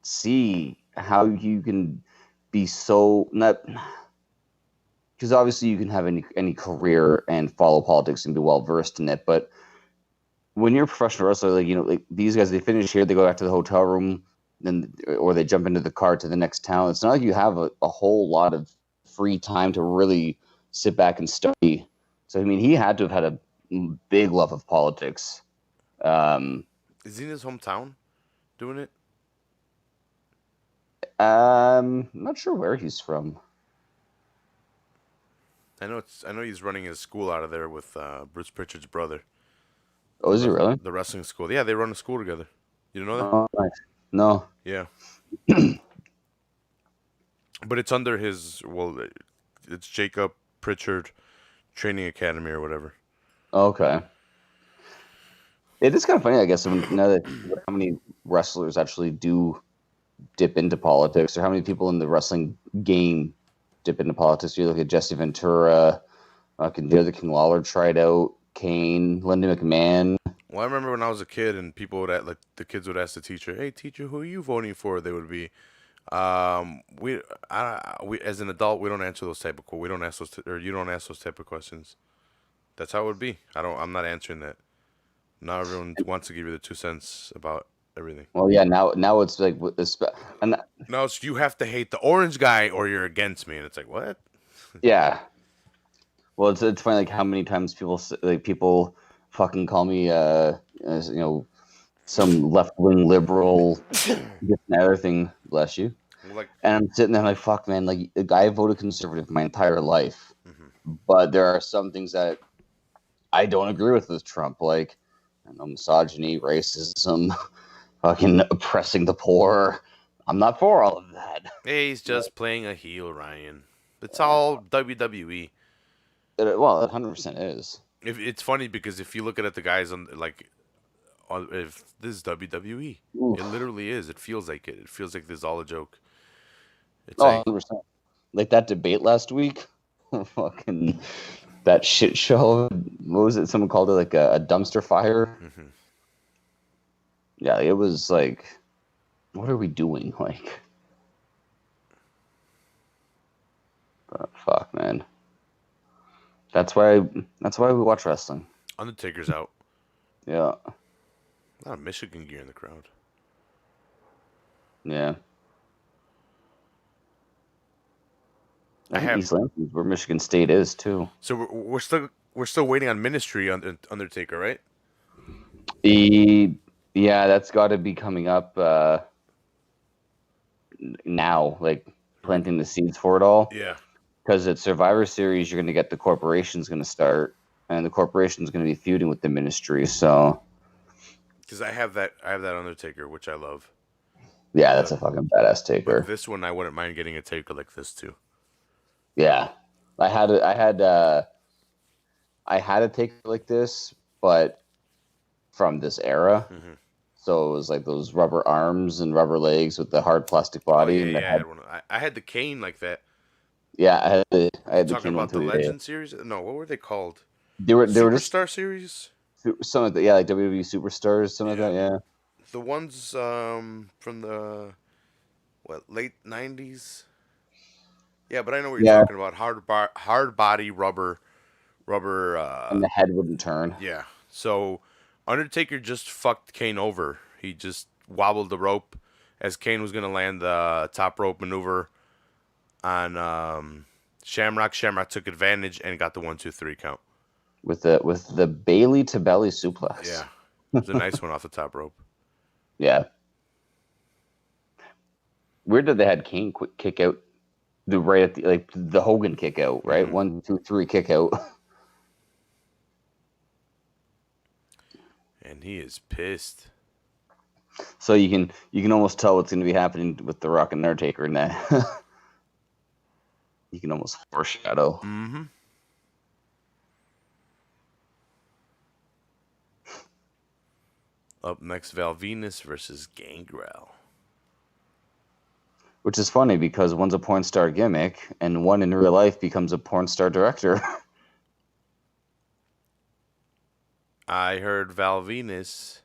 see how you can be so not because obviously you can have any career and follow politics and be well versed in it, but when you're a professional wrestler, like these guys, they finish here, they go back to the hotel room, then or they jump into the car to the next town. It's not like you have a whole lot of free time to really sit back and study. So I mean, he had to have had a big love of politics. Um, Is he in his hometown doing it? I'm not sure where he's from. I know he's running his school out of there with Bruce Pritchard's brother. Oh, is he really? The wrestling school. Yeah, they run a school together. You don't know that? Oh, nice. No. Yeah. But it's under his, well, it's Jacob Pritchard Training Academy or whatever. Okay. It is kind of funny, I guess, now that how many wrestlers actually do dip into politics, or how many people in the wrestling game dip into politics. You look at Jesse Ventura, the King Lawler tried out, Kane, Linda McMahon. Well, I remember when I was a kid and people would like the kids would ask the teacher, "Hey, teacher, who are you voting for?" They would be, we as an adult we don't answer those type of we don't ask those or you don't ask those type of questions. That's how it would be. I'm not answering that. Not everyone wants to give you the 2 cents about everything. Well, yeah, now it's like and No, it's you have to hate the orange guy or you're against me, and it's like what? yeah. Well, it's funny like how many times people fucking call me some left wing liberal, this and other thing. Bless you. Like, And I'm sitting there like, fuck, man. Like, I voted conservative my entire life, mm-hmm. but there are some things that I don't agree with Trump, like misogyny, racism, fucking oppressing the poor. I'm not for all of that. Hey, he's just playing a heel, Ryan. It's all WWE. Well, it 100% is. If it's funny because if you look at the guys on if this is WWE, it Oof. literally is. It feels like it. It feels like this is all a joke. It's Oh, like 100%. Like that debate last week. Fucking that shit show. What was it? Someone called it like a dumpster fire. mhm. Yeah, it was like, what are we doing? Like, fuck, man. That's why. That's why we watch wrestling. Undertaker's out. Yeah, A lot of Michigan gear in the crowd. yeah. I I think have East Lansing is where Michigan State is too. so we're still waiting on Ministry on Undertaker, right? E, yeah, that's got to be coming up now. Like planting the seeds for it all. Yeah. Because at Survivor Series, you're going to get the corporation's going to start, and the corporation's going to be feuding with the Ministry. So Because I have that Undertaker, which I love. yeah, that's But a fucking badass but taker. this one I wouldn't mind getting a taker like this too. Yeah, I had a taker like this, but from this era. Hmm. So it was like those rubber arms and rubber legs with the hard plastic Oh body yeah, and the yeah. I head. had one. I had the Kane like that. Yeah, I You had the talking Kane one about the too. Yeah, Legend series? No, what were they called? they were just Superstar series? some of the like WWE superstars, something like Yeah. that. Yeah, The ones from the late 90s. Yeah, but I know what you're yeah, talking about. Hard body rubber. and the head wouldn't turn Yeah. So Undertaker just fucked Kane over. He just wobbled the rope as Kane was gonna land the top rope maneuver on Shamrock. Shamrock took advantage and got the 1, 2, 3 count. with the Bailey to belly suplex. Yeah, it was a nice one off the top rope. Yeah, weird that they had Kane quick kick out the right at the like the Hogan kick out, right? Mhm. 1, 2, 3 kick out. And he is pissed. So you can almost tell what's going to be happening with The Rock and Undertaker in that. You can almost foreshadow. Mm-hmm. Up next, Val Venus versus Gangrel. Which is funny because one's a porn star gimmick and one in real life becomes a porn star director. I heard Val Venus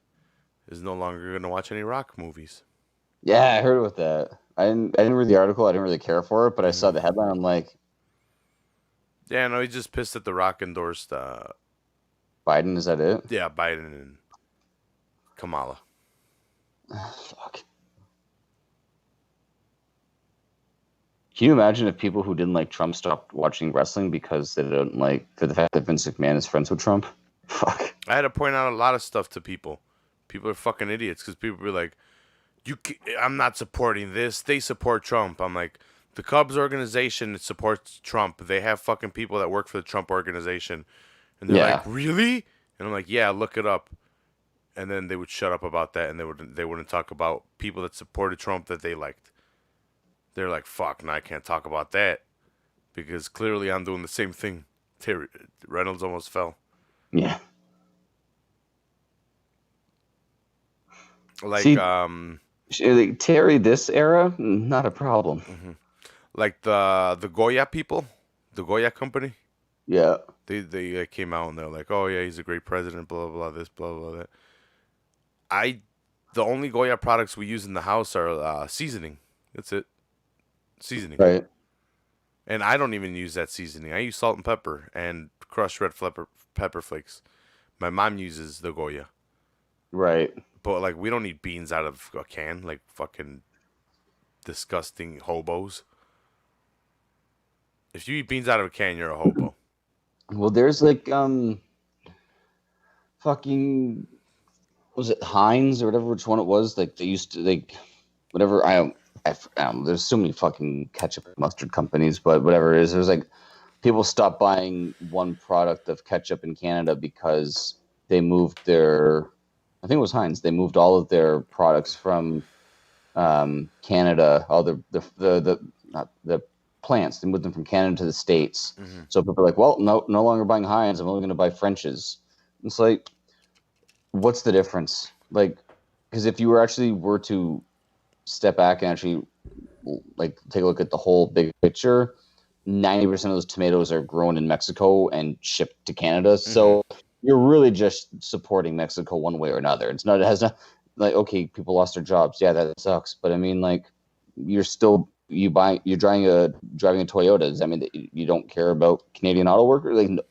is no longer going to watch any Rock movies. Yeah, I heard about that. I didn't read the article. I didn't really care for it, but I saw Mhm. the headline. I'm like, Yeah, no, he's just pissed that The Rock endorsed, Biden, is that it? yeah, Biden and Kamala. Fuck. Can you imagine if people who didn't like Trump stopped watching wrestling because they don't like for the fact that Vince McMahon is friends with Trump? Fuck. I had to point out a lot of stuff to people. People are fucking idiots because people were like, I'm not supporting this. They support Trump. I'm like, the Cubs organization supports Trump. They have fucking people that work for the Trump organization. And they're Yeah. like, really? And I'm like, yeah, look it up. And then they would shut up about that, and they wouldn't talk about people that supported Trump that they liked. They're like, fuck, now I can't talk about that because clearly I'm doing the same thing. Reynolds almost fell. Yeah. Like See, like, Terry, this era, not a problem. like the Goya people, the Goya company. Yeah. They came out and they're like, oh yeah, he's a great president, blah blah blah, this blah blah that. The only Goya products we use in the house are seasoning. That's it, seasoning. Right. And I don't even use that seasoning. I use salt and pepper and crushed red pepper flakes. My mom uses the Goya. Right. But like we don't eat beans out of a can like fucking disgusting hobos. If you eat beans out of a can, you're a hobo. Well, there's like fucking was it Heinz or whatever which one it was? Like they used to like whatever I don't know, there's so many fucking ketchup and mustard companies, but whatever it is, there's like people stopped buying one product of ketchup in Canada because they moved their I think it was Heinz. They moved all of their products from Canada, all the not the plants. They moved them from Canada to the States. Mm-hmm. So people are like, well, no longer buying Heinz. I'm only going to buy French's. It's like, what's the difference? Like, because if you were to step back and actually like take a look at the whole big picture, 90% of those tomatoes are grown in Mexico and shipped to Canada. So you're really just supporting Mexico one way or another. It has not like, okay, people lost their jobs. Yeah, that sucks. But I mean, like, you're driving a Toyota. Does that mean that you don't care about Canadian auto workers? Like,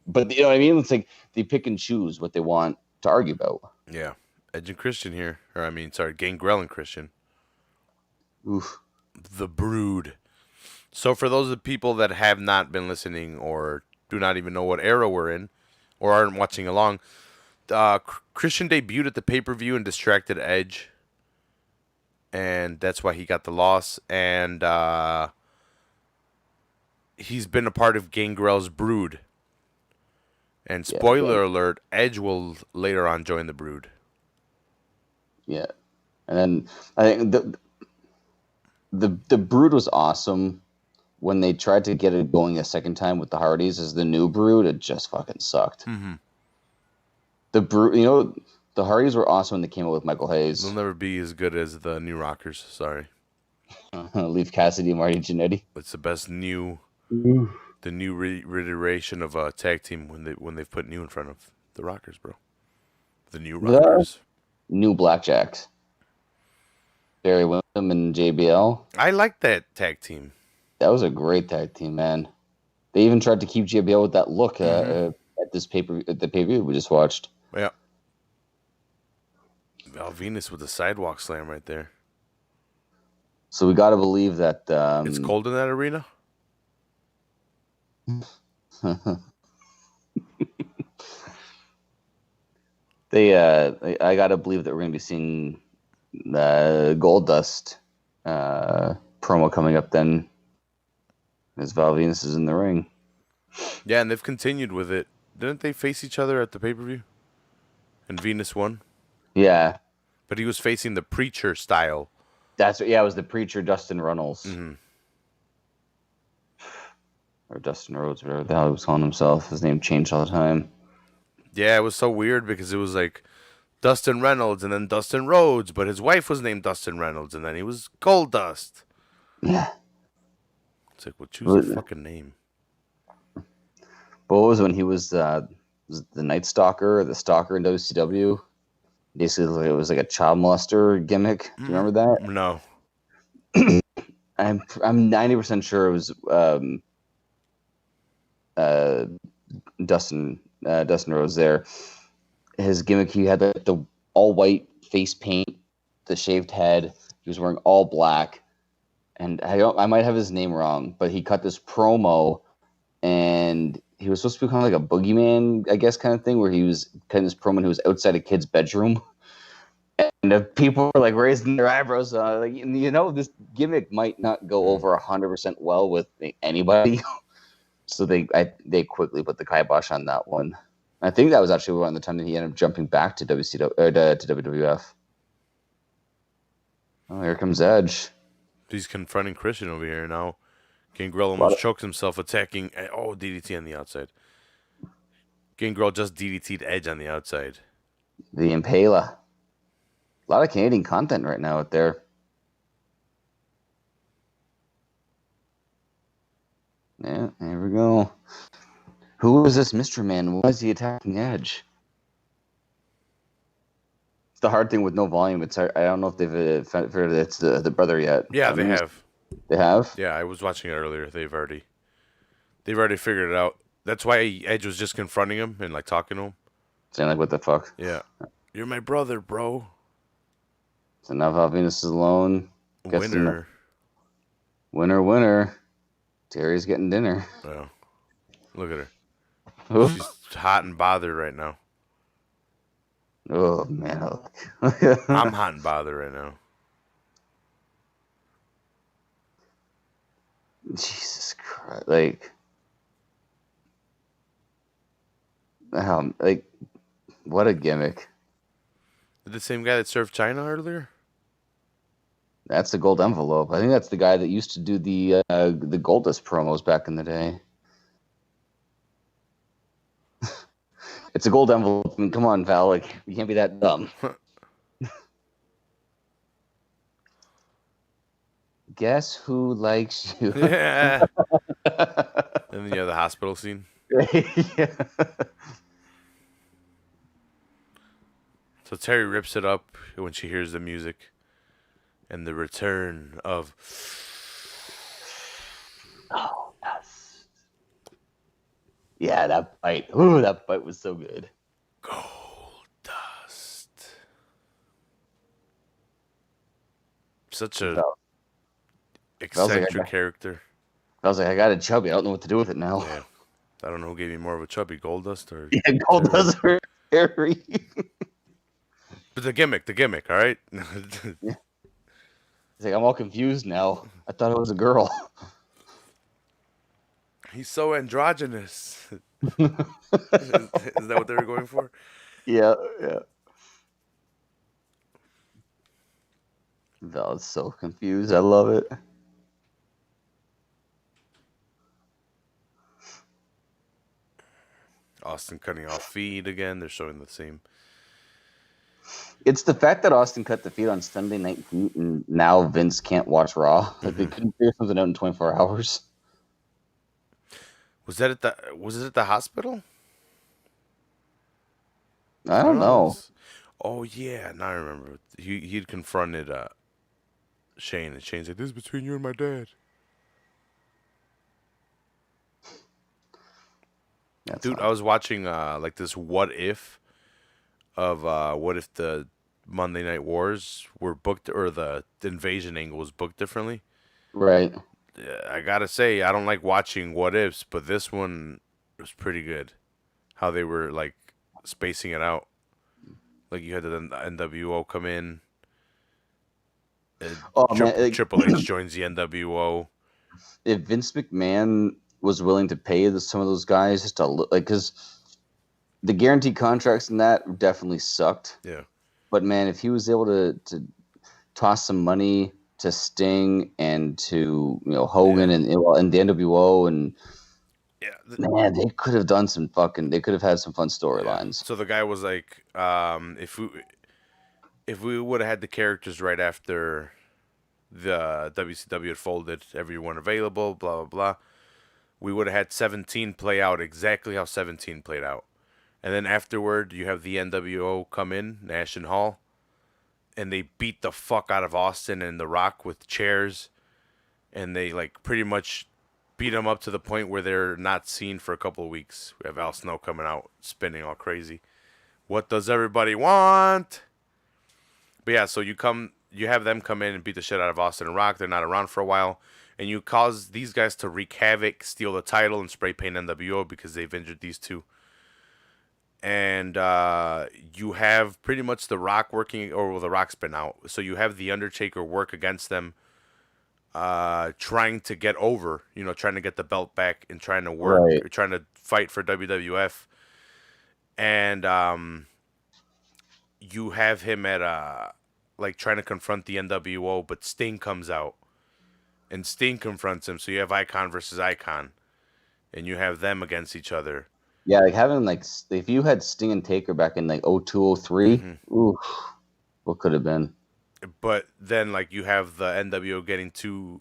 but you know what I mean? It's like they pick and choose what they want to argue about. Yeah. Edge and Christian here. Gangrel and Christian. Oof. The Brood. So for those of the people that have not been listening or do not even know what era we're in or aren't watching along, Christian debuted at the pay-per-view and distracted Edge. And that's why he got the loss. And he's been a part of Gangrel's Brood. And spoiler alert, Edge will later on join the Brood. Yeah. And then I think the Brood was awesome. When they tried to get it going a second time with the Hardys as the new Brood, it just fucking sucked. Mm-hmm. The Brood, the Hardys were awesome when they came out with Michael Hayes. They'll never be as good as the New Rockers. Sorry. Leaf Cassidy, Marty Jannetty. It's the best new reiteration of a tag team when they've put new in front of the Rockers, bro. The New Rockers. New Blackjacks. Barry Windham and JBL. I like that tag team. That was a great tag team, man. They even tried to keep JBL with that look at the pay-per-view we just watched. Yeah. Val Venus with the sidewalk slam right there. So we got to believe that it's cold in that arena. I got to believe that we're going to be seeing Gold Dust promo coming up then. As Val Venus is in the ring. Yeah, and they've continued with it. Didn't they face each other at the pay-per-view? And Venus won? Yeah. But he was facing the Preacher style. It was the Preacher, Dustin Reynolds. Mm-hmm. Or Dustin Rhodes, whatever the hell he was calling himself. His name changed all the time. Yeah, it was so weird because it was like Dustin Reynolds and then Dustin Rhodes, but his wife was named Dustin Reynolds, and then he was Gold Dust. Yeah. It's like, well, choose a fucking name. But what was when he was the Night Stalker or the Stalker in WCW? Basically, it was like a child molester gimmick. Do you remember that? No. I'm 90% sure it was Dustin Rhodes there. His gimmick, he had the all white face paint, the shaved head. He was wearing all black. And I might have his name wrong, but he cut this promo, and he was supposed to be kind of like a boogeyman, I guess, kind of thing, where he was cutting this promo and he was outside a kid's bedroom. And the people were like raising their eyebrows, this gimmick might not go over 100% well with anybody. So they quickly put the kibosh on that one. I think that was actually around the time that he ended up jumping back to WCW or to WWF. Oh, here comes Edge. He's confronting Christian over here now. Gangrel almost chokes himself attacking. Oh, DDT on the outside. Gangrel just DDT'd Edge on the outside. The Impaler. A lot of Canadian content right now out there. Yeah, here we go. Who is this Mystery Man? Why is he attacking Edge? It's the hard thing with no volume. It's hard. I don't know if they've figured it's the brother yet. Yeah, they have. They have? Yeah, I was watching it earlier. They've already figured it out. That's why Edge was just confronting him and like talking to him. Saying like, what the fuck? Yeah. You're my brother, bro. So now Val Venus is alone. Winner. Terry's getting dinner. Oh. Look at her. She's hot and bothered right now. Oh, man. I'm hot and bothered right now. Jesus Christ. What a gimmick. The same guy that served China earlier? That's the gold envelope. I think that's the guy that used to do the Goldust promos back in the day. It's a gold envelope. I mean, come on, Val. Like, you can't be that dumb. Guess who likes you? Yeah. And then you have the hospital scene. Yeah. So Terry rips it up when she hears the music and the return of Oh, yes. Yeah, that fight. Ooh, that fight was so good. Gold Dust. Such a Val, eccentric character. I was like, I got a chubby. I don't know what to do with it now. Yeah. I don't know who gave me more of a chubby, Goldust or Yeah, gold Terry. does hurt Harry. But the gimmick, all right? Yeah. He's like, I'm all confused now. I thought it was a girl. He's so androgynous. Is that what they were going for? Yeah, yeah. Val's so confused. I love it. Austin cutting off feed again. They're showing the same. It's the fact that Austin cut the feed on Sunday Night Heat, and now Vince can't watch Raw. Like they couldn't figure something out in 24 hours. Was it at the hospital? I don't know. Oh yeah, now I remember. He'd confronted Shane, and Shane's like, "This is between you and my dad." That's Dude, not. I was watching like this what if of what if the Monday Night Wars were booked or the invasion angle was booked differently. Right. I gotta say, I don't like watching what ifs, but this one was pretty good. How they were like spacing it out. Like you had the NWO come in. Oh man, like, Triple H joins the NWO. if Vince McMahon was willing to pay some of those guys just to look, like, because the guaranteed contracts in that definitely sucked. Yeah. But man, if he was able to toss some money to Sting and to Hogan Yeah. and the NWO, and Yeah. man, they could have had some fun Yeah. storylines. So the guy was like, if we would have had the characters right after the WCW had folded, everyone available, blah blah blah, we would have had 17 play out exactly how 17 played out. And then afterward, you have the NWO come in, Nash and Hall, and they beat the fuck out of Austin and The Rock with chairs, and they like pretty much beat them up to the point where they're not seen for a couple of weeks. We have Al Snow coming out spinning all crazy. What does everybody want? But yeah, so you have them come in and beat the shit out of Austin and Rock. They're not around for a while, and you cause these guys to wreak havoc, steal the title, and spray paint NWO because they've injured these two. And you have pretty much The Rock working, or well, The Rock's been out, so you have The Undertaker work against them, trying to get over, trying to get the belt back and trying to work, Right. trying to fight for WWF, and you have him at like trying to confront the NWO, but Sting comes out, and Sting confronts him, so you have Icon versus Icon, and you have them against each other. Yeah, like having if you had Sting and Taker back in like 0203, ooh, what could have been? But then like you have the NWO getting too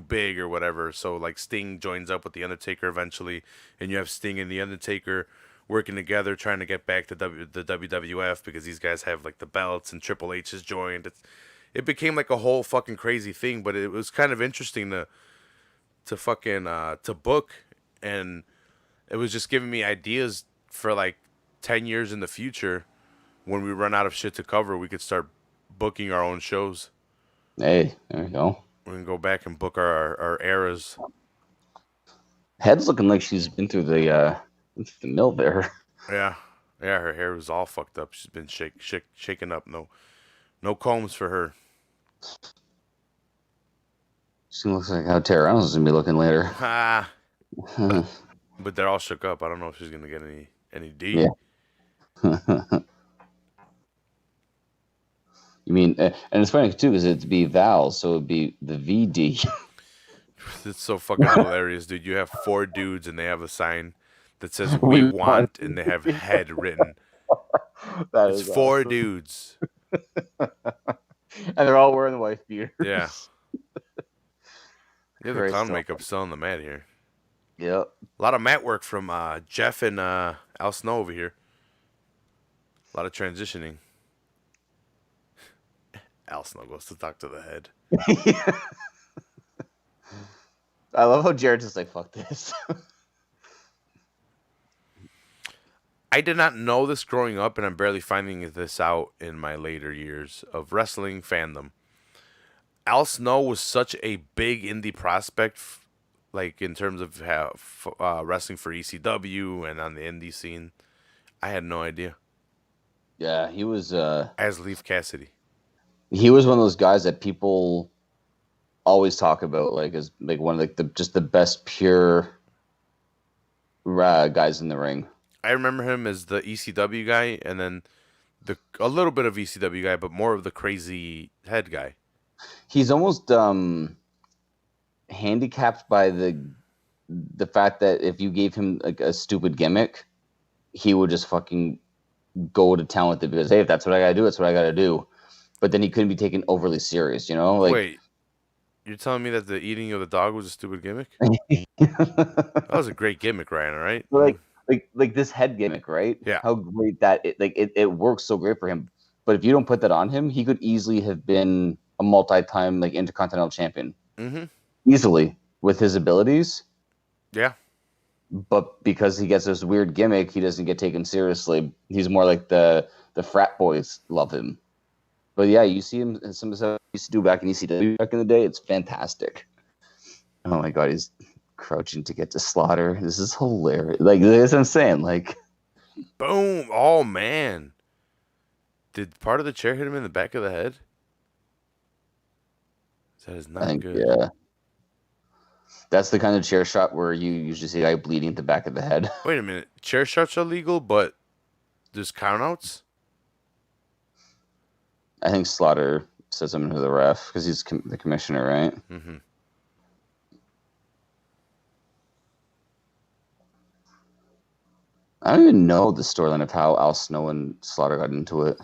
big or whatever, so like Sting joins up with the Undertaker eventually, and you have Sting and the Undertaker working together trying to get back to the WWF because these guys have like the belts, and Triple H has joined. It became like a whole fucking crazy thing, but it was kind of interesting to fucking to book, and it was just giving me ideas for like 10 years in the future. When we run out of shit to cover, we could start booking our own shows. Hey, there you go. We can go back and book our eras. Head's looking like she's been through the mill there. Yeah, yeah. Her hair was all fucked up. She's been shaken up. No combs for her. She looks like how Tara Reynolds is gonna be looking later. Ah, but they're all shook up. I don't know if she's gonna get any D. Yeah. You mean, and it's funny too because it'd be Val, so it'd be the VD. It's so fucking hilarious, dude. You have four dudes and they have a sign that says "We We want. want" and they have "head" written. That It's is four awesome. dudes. And they're all wearing the wife Yeah. beaters. Yeah, the clown Christ. makeup's still on the mat here. Yep. A lot of mat work from Jeff and Al Snow over here. A lot of transitioning. Al Snow goes to talk to the head. I love how Jared's just like, fuck this. I did not know this growing up, and I'm barely finding this out in my later years of wrestling fandom. Al Snow was such a big indie prospect, like in terms of wrestling for ECW and on the indie scene. I had no idea. Yeah, As Leaf Cassidy. he was one of those guys that people always talk about, like as like one of like the best pure guys in the ring. I remember him as the ECW guy, and then a little bit of ECW guy, but more of the crazy head guy. He's almost handicapped by the fact that if you gave him like a stupid gimmick, he would just fucking go to town with it because hey, if that's what I gotta do, it's what I gotta do. But then he couldn't be taken overly serious, you know? Like Wait, you're telling me that the eating of the dog was a stupid gimmick? That was a great gimmick, Ryan. All right. like this head gimmick, right? Yeah. How great that it works so great for him. But if you don't put that on him, he could easily have been a multi-time like intercontinental champion. Mm-hmm. Easily with his abilities. Yeah. But because he gets this weird gimmick, he doesn't get taken seriously. He's more like the frat boys love him. But yeah, you see him in some of the stuff he used to do back in ECW back in the day. It's fantastic. Oh my god, he's crouching to get to Slaughter. This is hilarious. Like that's what I'm saying. Like, boom! Oh man, did part of the chair hit him in the back of the head? That is not good. Yeah, that's the kind of chair shot where you usually see a guy bleeding at the back of the head. Wait a minute, chair shots are legal, but there's countouts. I think Slaughter said something to the ref because he's the commissioner, right? Mm-hmm. I don't even know the storyline of how Al Snow and Slaughter got into it.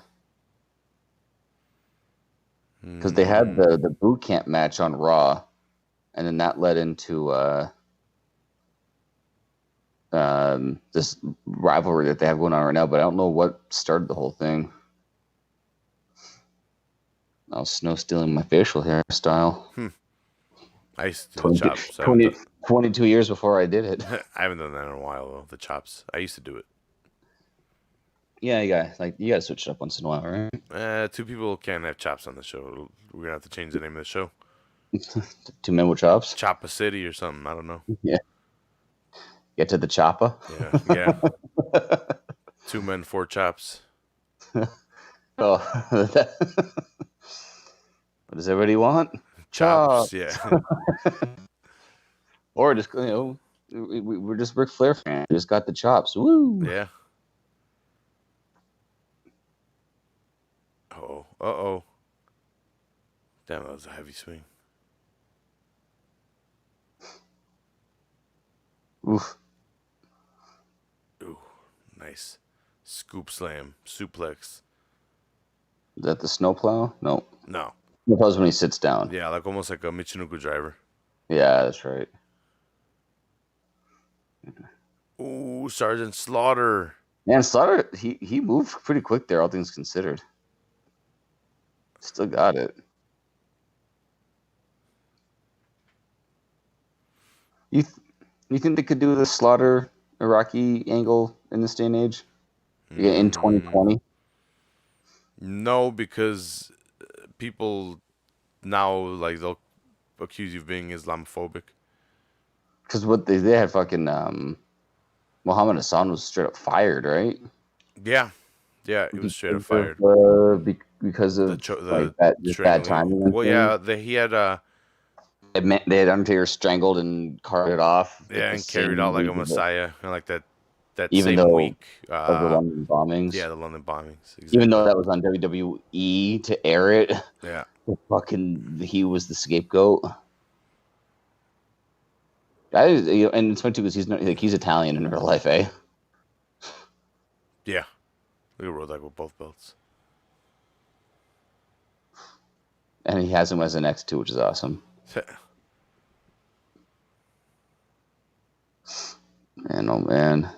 Because they had the boot camp match on Raw, and then that led into this rivalry that they have going on right now. But I don't know what started the whole thing. Al Snow stealing my facial hairstyle. I used to do the chops. 22 years before I did it. I haven't done that in a while though. The chops. I used to do it. Yeah, you gotta switch it up once in a while, right? Two people can't have chops on the show. We're gonna have to change the name of the show. Two men with chops. Choppa City or something. I don't know. Yeah. Get to the choppa. Yeah. 2 men, 4 chops. Oh, what does everybody want? Chops. Yeah. Or just we're just Ric Flair fans. We just got the chops. Woo. Yeah. Uh-oh. Damn, that was a heavy swing. Oof. Ooh, nice. Scoop slam. Suplex. Is that the snowplow? No. No. Snowplow's when he sits down. Yeah, like almost like a Michinoku driver. Yeah, that's right. Ooh, Sergeant Slaughter. Man, Slaughter, he moved pretty quick there, all things considered. Still got it. You think they could do the Slaughter Iraqi angle in this day and age? In 2020? No, because people now, like, they'll accuse you of being Islamophobic. Because what they had fucking Muhammad Hassan was straight up fired, right? Yeah, it was straight up fired because of the bad timing. Well, yeah, he had they had Undertaker strangled and carted off. Yeah, and carried out like a messiah, and like that that even same though week. of the London bombings. Yeah, the London bombings. Even Exactly. though that was on WWE to air it, Yeah. he was the scapegoat. And it's funny too because he's not like he's Italian in real life, eh? Yeah. Look at Road Dogg with both belts. And he has him as an X2, which is awesome. Man, oh man.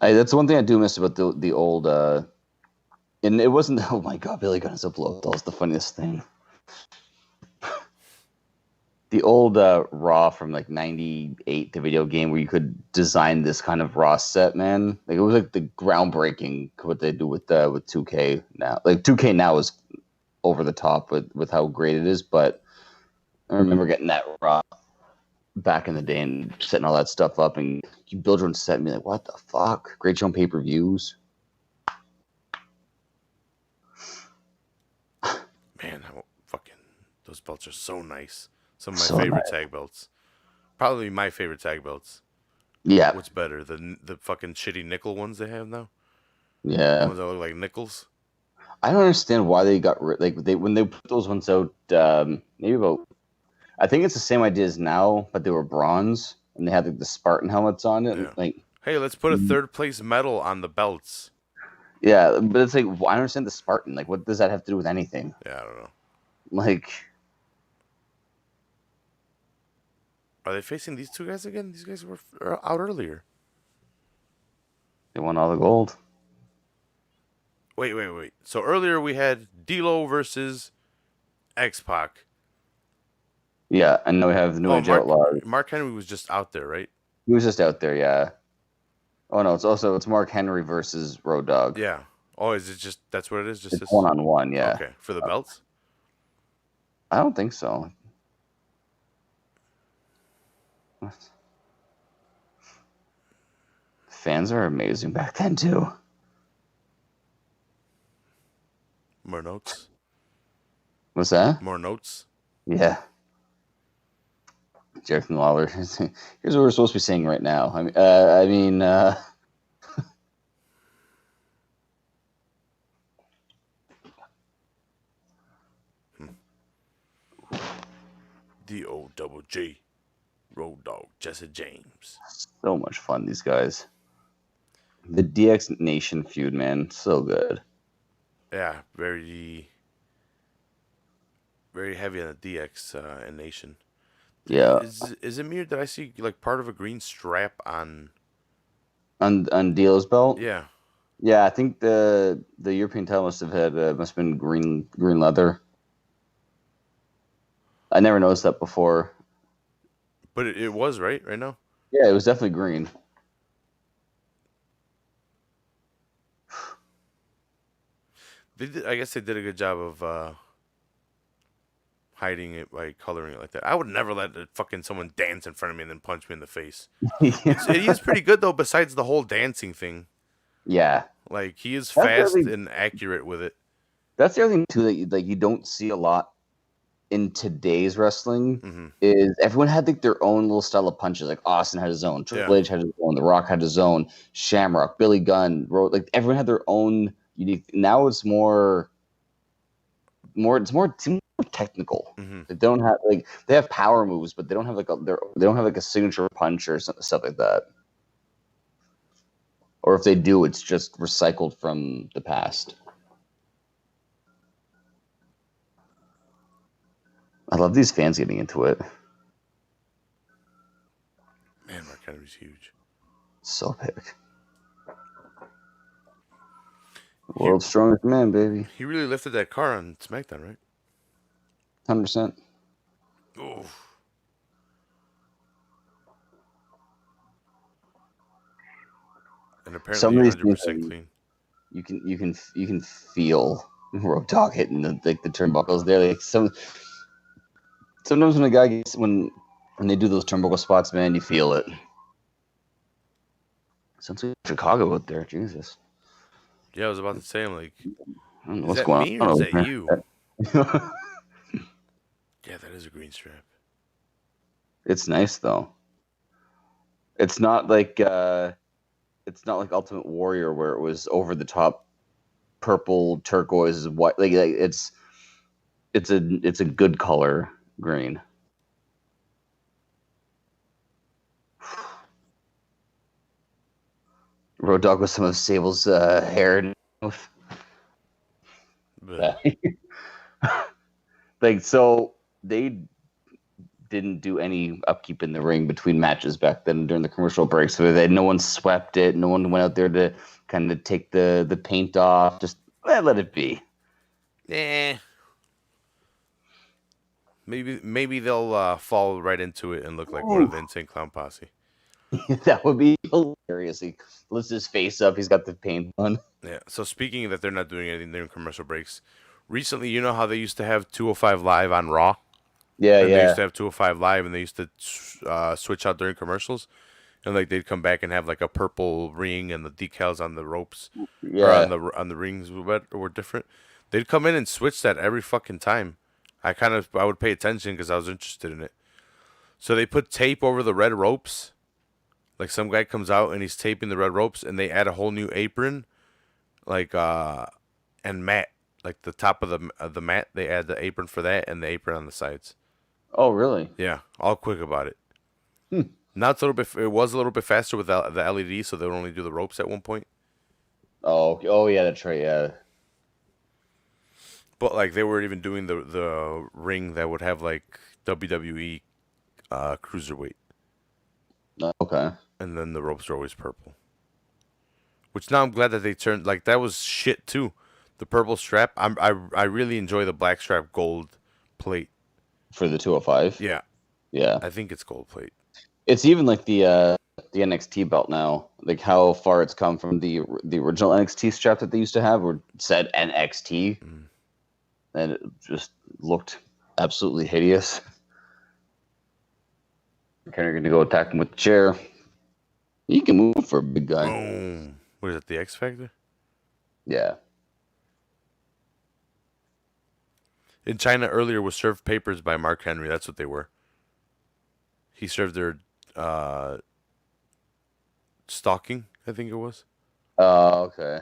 That's one thing I do miss about the old. And it wasn't. Oh my god, Billy Gunn is a blow. That was the funniest thing. The old Raw from like '98, the video game where you could design this kind of Raw set, man. Like it was like the groundbreaking what they do with 2K now. Like 2K now is over the top with how great it is, but I remember getting that Raw back in the day and setting all that stuff up, and you build your own set and be like, what the fuck? Great show on pay-per-views. Man, fucking those belts are so nice. Some of my So favorite nice. tag belts. Probably my favorite tag belts. Yeah. What's better, the fucking shitty nickel ones they have now? Yeah. The ones that look like nickels? I don't understand why they got when they put those ones out, maybe about, I think it's the same idea as now, but they were bronze and they had like the Spartan helmets on it. Yeah. Like, Hey, let's put a third place medal on the belts. yeah, but it's like, I don't understand the Spartan. Like, what does that have to do with anything? Yeah, I don't know. Like, Are they facing these two guys again? These guys were out earlier. they won all the gold. Wait. So earlier we had D'Lo versus X-Pac. Yeah, and now we have the New Age Outlaws. Mark Henry was just out there, right? He was just out there, yeah. Oh no, it's Mark Henry versus Road Dogg. Yeah. Oh, is it just that's what it is? Just It's this 1-on-1, yeah. Okay, for the belts. I don't think so. Fans are amazing back then too. More notes. What's that? More notes. Yeah. Jareth and Lawler. Here's what we're supposed to be saying right now. D-O-double-G. Road Dogg. Jesse James. So much fun, these guys. The DX Nation feud, man. So good. Yeah, very, very heavy on the DX and Nation. Yeah. Is it weird that I see like part of a green strap on? On D'Lo's belt? Yeah. Yeah, I think the European title must have been green leather. I never noticed that before. But it was right now. Yeah, it was definitely green. I guess they did a good job of hiding it by coloring it like that. I would never let fucking someone dance in front of me and then punch me in the face. He is pretty good though. Besides the whole dancing thing, Yeah, like he is That's fast really- and accurate with it. that's the other thing too that you don't see a lot in today's wrestling. Hmm. Is everyone had like their own little style of punches. Like Austin had his own, Triple Yeah. H had his own, The Rock had his own, Shamrock, Billy Gunn, like everyone had their own unique. Now it's more technical. Hmm. They don't have like they have power moves, but they don't have like they don't have like a signature punch or stuff like that. Or if they do, it's just recycled from the past. I love these fans getting into it. Man, Mark Henry's huge. So big. World's strongest man, baby. He really lifted that car on SmackDown, right? 100%. Oof. And apparently Some of these 100% people- clean. You can feel Road Dogg hitting the turnbuckles there. Like sometimes when a guy gets when they do those turnbuckle spots, man, you feel it. Sounds like Chicago out there, Jesus. Yeah, I was about to say, I'm like, I don't know is what's that going me on or is over that here. you? Yeah, that is a green strap. It's nice though. It's not like Ultimate Warrior where it was over the top purple, turquoise, white. Like it's a good color green. Road Dog with some of Sable's hair and But like so they didn't do any upkeep in the ring between matches back then during the commercial break. So that no one swept it, no one went out there to kind of take the paint off. Just let it be. yeah, maybe they'll fall right into it and look like one of Ooh. the Insane Clown Posse. That would be hilarious. He lifts his face up. He's got the paint on. Yeah. So speaking of that, they're not doing anything during commercial breaks. Recently, you know how they used to have 205 Live on Raw, Yeah, and they used yeah. to have 205 Live, and they used to switch out during commercials, and like they'd come back and have like a purple ring, and the decals on the ropes or Yeah. on the rings were different. They'd come in and switch that every fucking time. I would pay attention because I was interested in it. So they put tape over the red ropes. Like some guy comes out and he's taping the red ropes, and they add a whole new apron, like and mat, like the top of the mat. They add the apron for that and the apron on the sides. Oh, really? Yeah, all quick about it. Hmm. Now it's a little bit. It was a little bit faster with the LED, so they would only do the ropes at one point. Oh, yeah, that's right. Yeah. But like they were even doing the ring that would have like WWE cruiserweight, Okay. and then the ropes are always purple. Which now I'm glad that they turned like that was shit too. The purple strap. I really enjoy the black strap gold plate. For the 205. Yeah, Yeah. I think it's gold plate. It's even like the NXT belt now. Like how far it's come from the original NXT strap that they used to have, where it said NXT, Mm. and it just looked absolutely hideous. Kind of going to go attack him with the chair. He can move for a big guy. Boom. What is it? The X Factor? Yeah. In China earlier was served papers by Mark Henry. That's what they were. He served their stalking, I think it was. Oh, okay.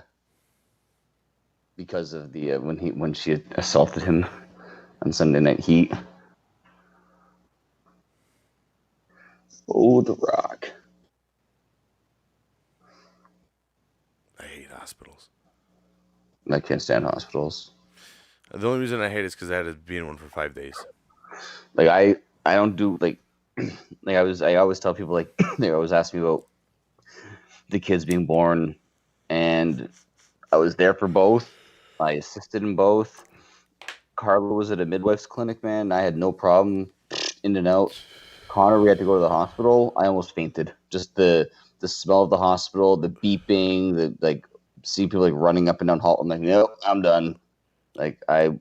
Because of the when she assaulted him on Sunday Night Heat. Oh, The Rock. I hate hospitals. I can't stand hospitals. The only reason I hate it is because I had to be in one for 5 days. Like I don't do like I always tell people like they always ask me about the kids being born, and I was there for both. I assisted in both. Carla was at a midwife's clinic, man. I had no problem in and out. Connor, we had to go to the hospital. I almost fainted. Just the smell of the hospital, the beeping, the like see people like running up and down hall. I'm like, nope, I'm done. Like I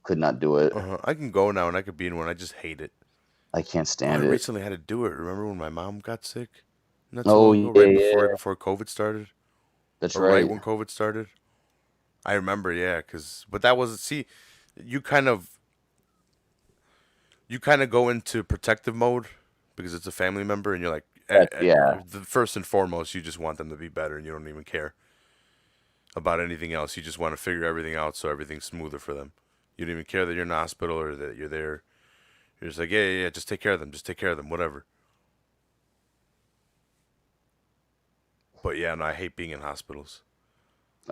could not do it. I can go now and I could be in one. I just hate it. I can't I stand it. recently had to do it. Remember when my mom got sick? Not too Oh long ago, yeah, right yeah. before COVID started, That's or right right. when COVID started. I remember, yeah, but that was see, you kind of go into protective mode because it's a family member, and you're like, Yeah. the first and foremost, you just want them to be better, and you don't even care about anything else. You just want to figure everything out so everything's smoother for them. You don't even care that you're in the hospital or that you're there. You're just like, yeah, just take care of them, just take care of them, whatever. But yeah, no, I hate being in hospitals.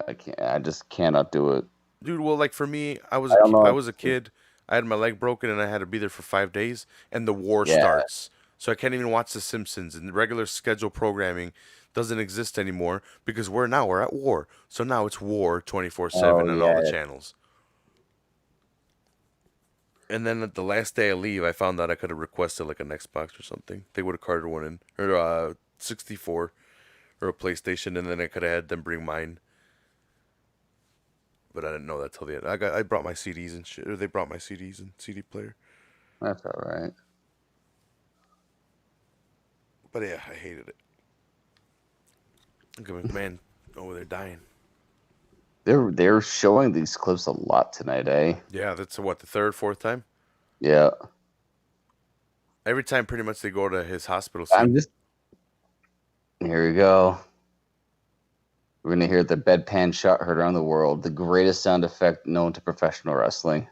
I can't. I just cannot do it. Dude, well, like for me, I don't I know. was a kid. I had my leg broken and I had to be there for 5 days, and the war Yeah. starts. So I can't even watch The Simpsons, and the regular schedule programming doesn't exist anymore because we're at war. So now it's war Oh 24/7 on all the yeah. channels. And then at the last day I leave, I found out I could have requested like an Xbox or something. They would have carted one in, or 64, or a PlayStation, and then I could have had them bring mine. But I didn't know that till the end. I brought my CDs and shit. Or they brought my CDs and CD player. That's all right. But yeah, I hated it. Look at McMahon over there dying. They're showing these clips a lot tonight, eh? Yeah, that's what, the third, fourth time? Yeah. Every time, pretty much, they go to his hospital scene. I'm just. Here we go. We're gonna hear the bedpan shot heard around the world, the greatest sound effect known to professional wrestling.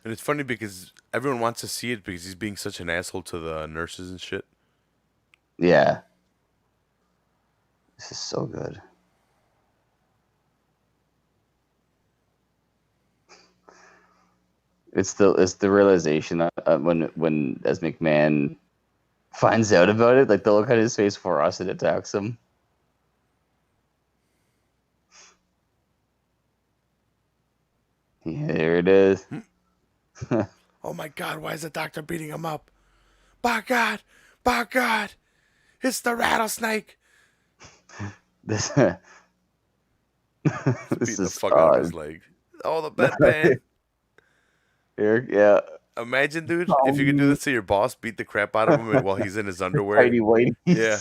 And it's funny because everyone wants to see it because he's being such an asshole to the nurses and shit. Yeah. This is so good. It's the realization when as McMahon finds out about it, like the look on his face before Austin attacks him. Yeah, there it is. Oh my God, why is the doctor beating him up? By God, by God, it's the rattlesnake. This Beating this the is fuck out of his leg. Oh, the bedpan. Here, yeah. Imagine, dude, if you could do this to your boss, beat the crap out of him while he's in his underwear. Tidy whiteies. Yeah.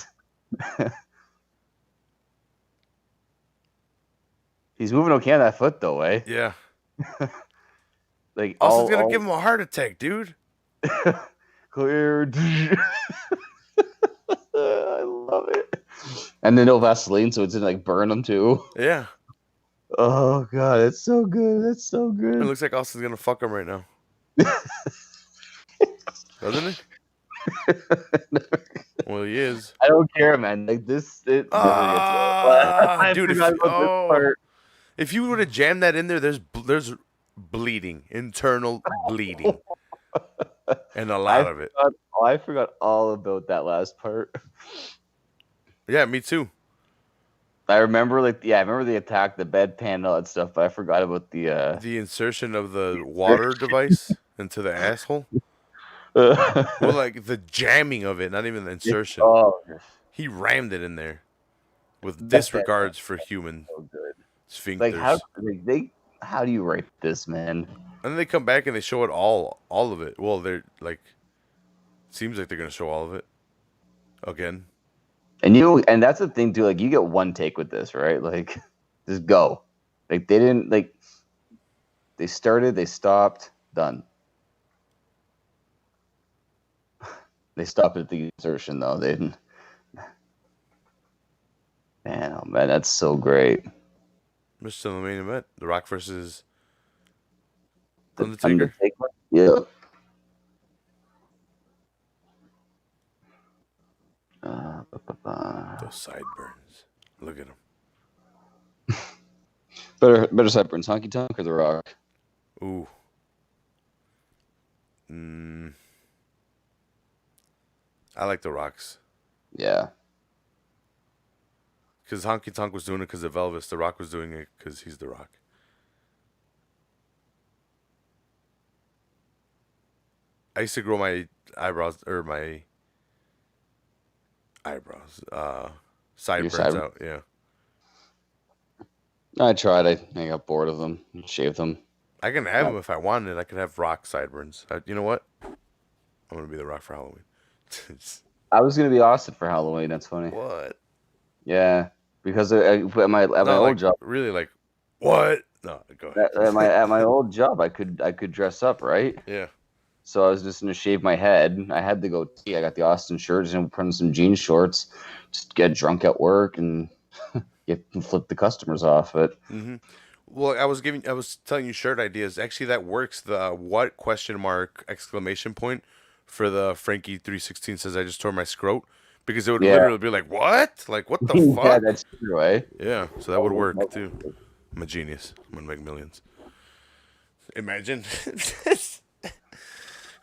He's moving okay on that foot though, eh? Yeah. Like Austin's gonna give him a heart attack, dude. Cleared. I love it. And then no Vaseline, so it's gonna like burn him too. Yeah. Oh god, it's so good. That's so It good. looks like Austin's gonna fuck him right now. Doesn't it? Well, he is. I don't care, man. Like this, I dude, forgot about this part. if you would have jammed that in there, there's bleeding, internal bleeding, and a lot of it. I forgot all about that last part. Yeah, me too. I remember, I remember the attack, the bedpan, all that stuff, but I forgot about the insertion of the water device into the asshole. Well, like the jamming of it, not even the insertion. Oh, He rammed it in there with disregards for human so good. sphincters. Like how do you write this, man? And then they come back and they show it all of it. Well, they're like, seems like they're gonna show all of it again. And that's the thing too. Like you get one take with this, right? Like, just go. Like they didn't like. They started, they stopped, done. They stopped at the insertion though. They didn't. Man, oh man, that's so great. We're still in the main event: The Rock versus The Undertaker. Yeah. Those sideburns. Look at him. Better sideburns, Honky Tonk or The Rock? Ooh. I like The Rock's. Yeah. Because Honky Tonk was doing it because of Elvis. The Rock was doing it because he's The Rock. I used to grow my eyebrows, sideburns out. Yeah. I tried. I got bored of them. Shaved them. I can have them if I wanted. I could have Rock sideburns. You know what? I'm gonna be The Rock for Halloween. I was gonna be Austin for Halloween. That's funny. What? Yeah, because at my old job. Really, like what? No, go ahead. At my old job, I could dress up, right? Yeah. So I was just gonna shave my head. I had the goatee. I got the Austin shirts and put on some jean shorts. Just get drunk at work and flip the customers off. But Well, I was telling you shirt ideas. Actually, that works. The what question mark exclamation point for the Frankie 316 says I just tore my scrot, because it would literally be like what? Like what the fuck? Yeah, that's true, eh? Yeah, so that would work too. I'm a genius. I'm gonna make millions. Imagine.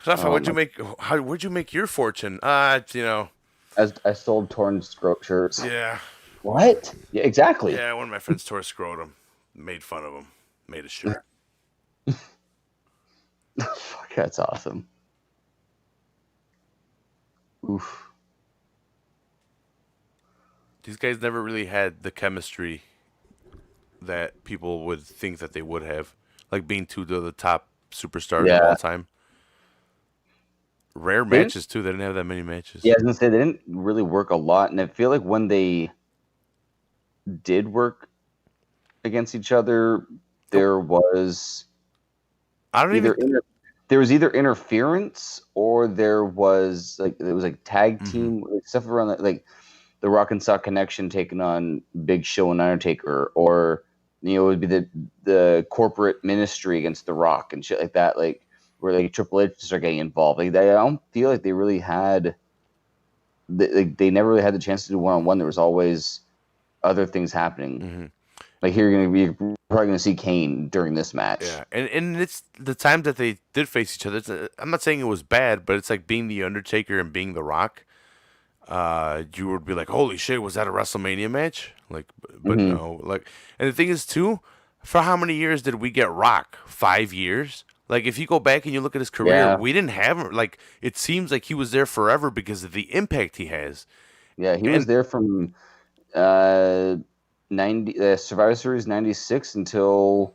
Rafa, where'd you make your fortune? As I sold torn scrot shirts. Yeah. What? Yeah, exactly. Yeah, one of my friends tore a scrotum, made fun of him, made a shirt. Fuck, that's awesome. Oof. These guys never really had the chemistry that people would think that they would have, like being two of the top superstars of all time. Rare matches too. They didn't have that many matches. Yeah, I was gonna say they didn't really work a lot, and I feel like when they did work against each other, there was I don't even. there was either interference or there was like it was like tag team like stuff around that, like the Rock and Sock Connection taking on Big Show and Undertaker, or it would be the corporate ministry against the Rock and shit like that, like where like Triple H start getting involved. Like I don't feel like they really had, they never really had the chance to do one-on-one. There was always other things happening. Like here, you're probably gonna see Kane during this match. Yeah, and it's the time that they did face each other. I'm not saying it was bad, but it's like being the Undertaker and being the Rock. You would be like, "Holy shit, was that a WrestleMania match?" Like, but no. Like, and the thing is too, for how many years did we get Rock? 5 years. Like, if you go back and you look at his career, we didn't have him. Like, it seems like he was there forever because of the impact he has. Yeah, he was there from 90 Survivor Series 96 until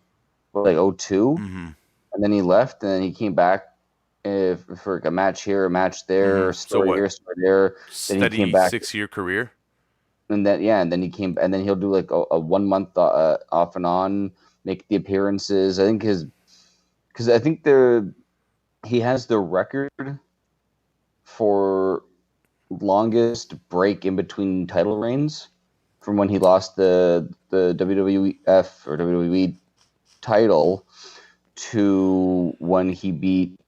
like 02. And then he left, and then he came back for a match here, a match there, story here, story there. Then he came back, 6-year career. And then he came, and then he'll do like a 1 month off and on, make the appearances. I think because I think he has the record for longest break in between title reigns, from when he lost the WWF or WWE title to when he beat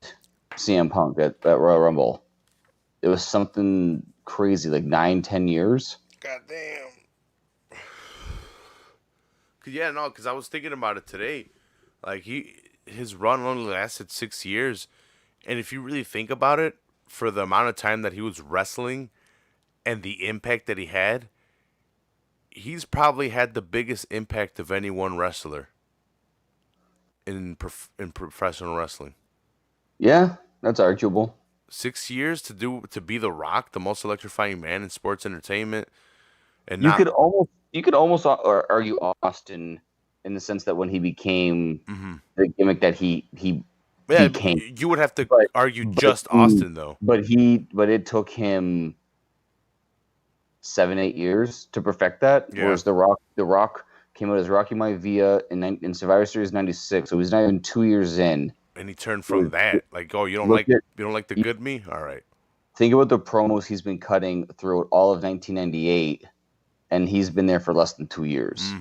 CM Punk at Royal Rumble. It was something crazy, like 9-10 years. God damn. Yeah, no, because I was thinking about it today. Like, his run only lasted 6 years. And if you really think about it, for the amount of time that he was wrestling and the impact that he had, he's probably had the biggest impact of any one wrestler in professional wrestling. Yeah, that's arguable. 6 years to be the Rock, the most electrifying man in sports entertainment, and you could almost argue Austin in the sense that when he became the gimmick that he became, you would have to argue just Austin though. But it took him 7-8 years to perfect that. Yeah. Whereas the Rock came out as Rocky Maivia in Survivor Series 96, so he's not even 2 years in. And he turned from that, like, oh, you don't like the good me? All right. Think about the promos he's been cutting throughout all of 1998, and he's been there for less than 2 years.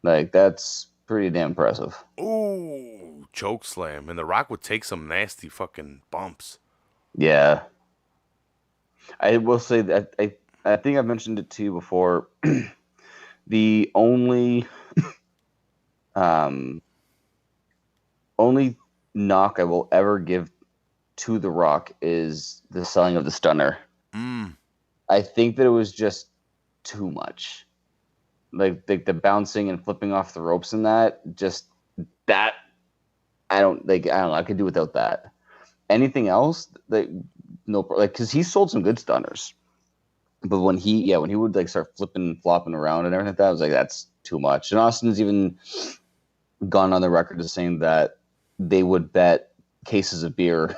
Like, that's pretty damn impressive. Ooh, choke slam. And the Rock would take some nasty fucking bumps. Yeah. I will say that I think I've mentioned it to you before. The only only knock I will ever give to The Rock is the selling of the stunner. I think that it was just too much. Like the bouncing and flipping off the ropes and that I don't know. I could do without that. Anything else, like no, like because he sold some good stunners, but when he would like start flipping, flopping around and everything like that, I was like, that's too much. And Austin's even gone on the record as saying that they would bet cases of beer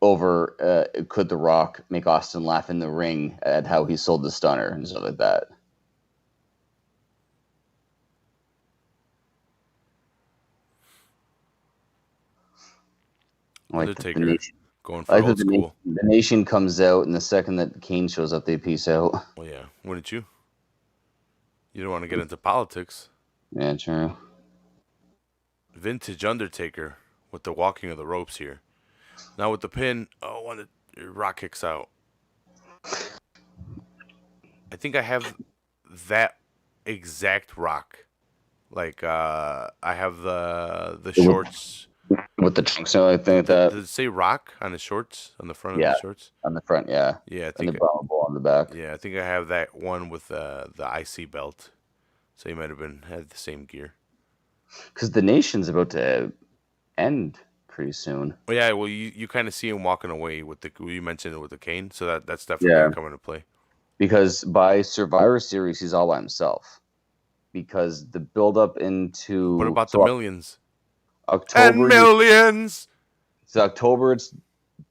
over could The Rock make Austin laugh in the ring at how he sold the stunner and stuff like that. Undertaker going for old school. The Nation comes out, and the second that Kane shows up, they peace out. Well, yeah, wouldn't you? You don't want to get into politics. Yeah, true. Vintage Undertaker with the walking of the ropes here. Now with the pin, when the Rock kicks out. I think I have that exact Rock. Like, I have the shorts. With the trunks and everything like that. Does it say Rock on the shorts? On the front of the shorts? On the front, yeah. Yeah, I think. And the bottom ball on the back. Yeah, I think I have that one with the IC belt. So you might have had the same gear. Because the Nation's about to end pretty soon. Well, yeah, well, you kind of see him walking away with you mentioned it with the cane, so that's definitely going to come into play. Because by Survivor Series, he's all by himself. Because the build-up into... What about the millions? October, and millions! So October, it's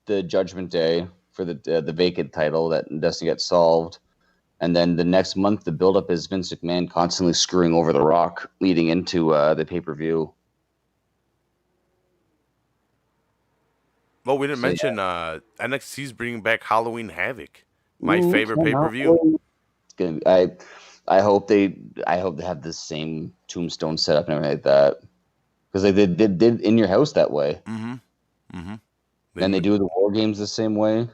the Judgment Day for the vacant title that doesn't get solved. And then the next month, the buildup is Vince McMahon constantly screwing over The Rock, leading into the pay-per-view. Oh, we didn't So, mention NXT's bringing back Halloween Havoc, my ooh, favorite pay per cannot view. wait. It's gonna be, I hope they have the same tombstone set up and everything like that, because they did In Your House that way. Mm-hmm. Mm-hmm. And they do the War Games the same way.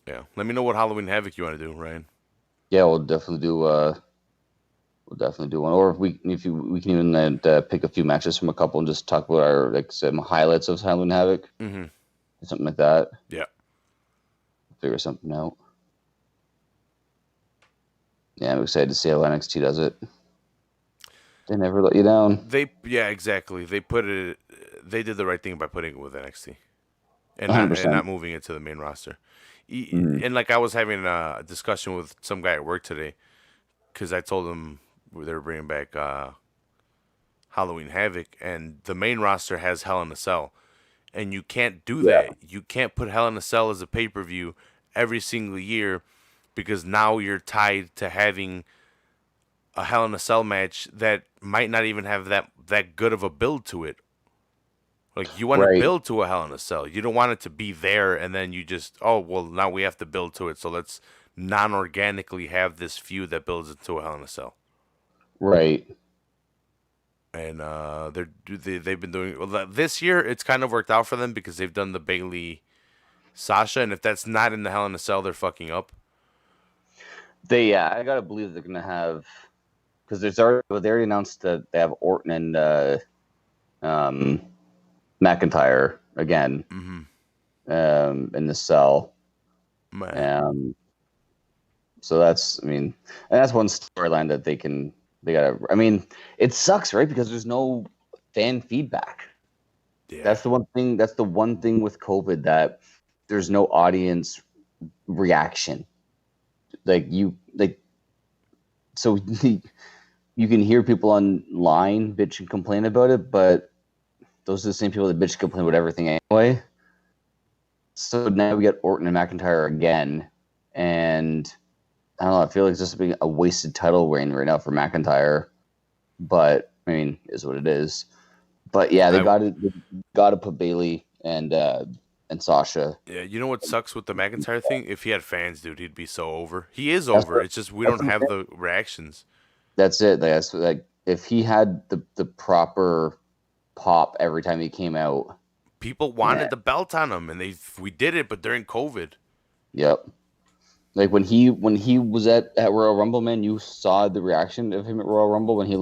Yeah. Let me know what Halloween Havoc you want to do, Ryan. Yeah, we'll definitely do. We'll definitely do one, or we can even pick a few matches from a couple and just talk about our some highlights of Halloween Havoc, something like that. Yeah. Figure something out. Yeah, I'm excited to see how NXT does it. They never let you down. Exactly. They did the right thing by putting it with NXT and 100%. not moving it to the main roster. And like I was having a discussion with some guy at work today, because I told him they were bringing back Halloween Havoc, and the main roster has Hell in a Cell, and you can't do that. You can't put Hell in a Cell as a pay-per-view every single year, because now you're tied to having a Hell in a Cell match that might not even have that good of a build to it. Like, you want to build to a Hell in a Cell. You don't want it to be there and then you just, oh, well, now we have to build to it, so let's non-organically have this feud that builds into a Hell in a Cell. Right. And they've been doing, well, this year it's kind of worked out for them because they've done the Bailey Sasha, and if that's not in the Hell in a Cell, they're fucking up. I gotta believe they're gonna have, because they already announced that they have Orton and McIntyre again in the Cell. So that's, and that's one storyline that they gotta. It sucks, right? Because there's no fan feedback. Yeah. That's the one thing. That's the one thing with COVID, that there's no audience reaction. So you can hear people online bitch and complain about it, but those are the same people that bitch and complain about everything anyway. So now we get Orton and McIntyre again, and I don't know. I feel like it's just being a wasted title reign right now for McIntyre, but is what it is. But yeah, they got to put Bailey and Sasha. Yeah, you know what sucks with the McIntyre thing? If he had fans, dude, he'd be so over. He is over. It's just we don't have the reactions. That's it. That's like, if he had the proper pop every time he came out, people wanted the belt on him, and we did it, but during COVID. Yep. Like when he was at Royal Rumble, man, you saw the reaction of him at Royal Rumble when he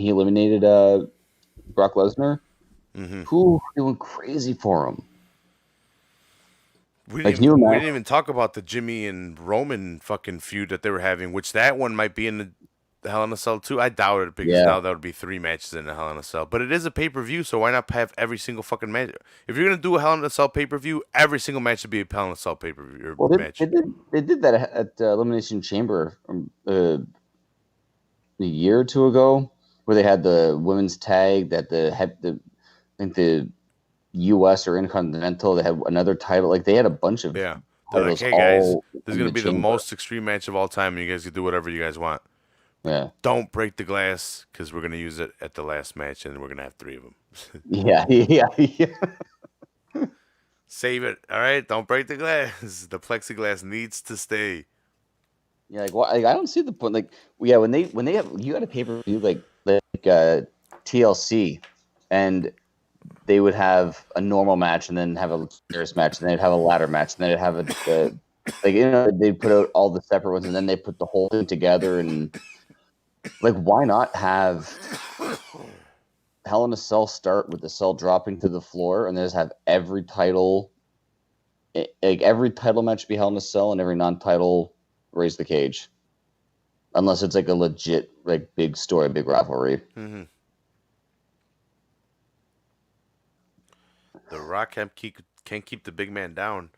eliminated Brock Lesnar. Who went crazy for him? We didn't even talk about the Jimmy and Roman fucking feud that they were having, which that one might be in the Hell in a Cell too. I doubt it, because now that would be 3 matches in the Hell in a Cell. But it is a pay-per-view, so why not have every single fucking match? If you're gonna do a Hell in a Cell pay-per-view, every single match should be a Hell in a Cell pay-per-view match. They did that at Elimination Chamber a year or two ago, where they had the women's tag that I think the U.S. or Intercontinental, they had another title. Like, they had a bunch of They're like, hey guys, this is gonna be the most extreme match of all time, and you guys can do whatever you guys want. Yeah. Don't break the glass, because we're gonna use it at the last match, and we're gonna have 3 of them. Yeah. Save it, all right? Don't break the glass. The plexiglass needs to stay. Yeah, I don't see the point. Like, when they have, you got a pay-per-view like TLC, and they would have a normal match and then have a serious match, and then they'd have a ladder match, and then they'd have they'd put out all the separate ones, and then they put the whole thing together. And like, why not have Hell in a Cell start with the cell dropping to the floor, and then just have every title match be Hell in a Cell, and every non-title raise the cage, unless it's like a legit big story, big rivalry. The Rock can't keep the big man down.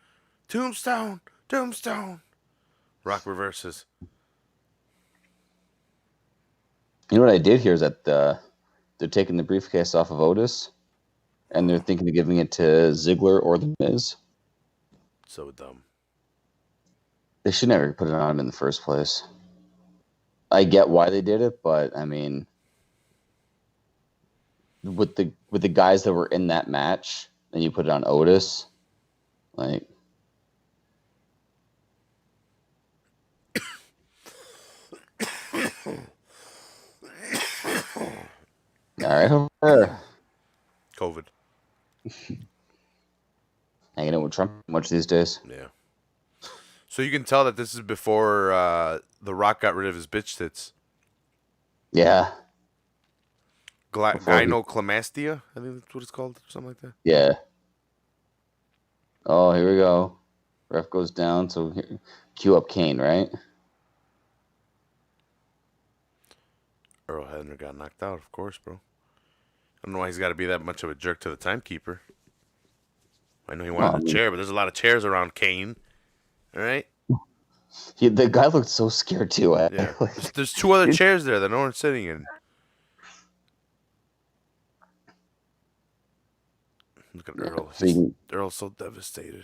Tombstone. Rock reverses. You know what I did hear is that they're taking the briefcase off of Otis, and they're thinking of giving it to Ziggler or The Miz. So dumb. They should never put it on him in the first place. I get why they did it, but I mean, with the guys that were in that match, and you put it on Otis, like, all right, COVID. hanging out with Trump much these days. Yeah. So you can tell that this is before The Rock got rid of his bitch tits. Yeah. Gynoclamastia, I think that's what it's called, or something like that. Yeah. Oh, here we go. Ref goes down, so cue up Kane, right? Earl Hebner got knocked out, of course, bro. I don't know why he's got to be that much of a jerk to the timekeeper. I know he wanted a chair, but there's a lot of chairs around Kane. All right? The guy looked so scared, too. Yeah. There's two other chairs there that no one's sitting in. Look at Earl. Earl's so devastated.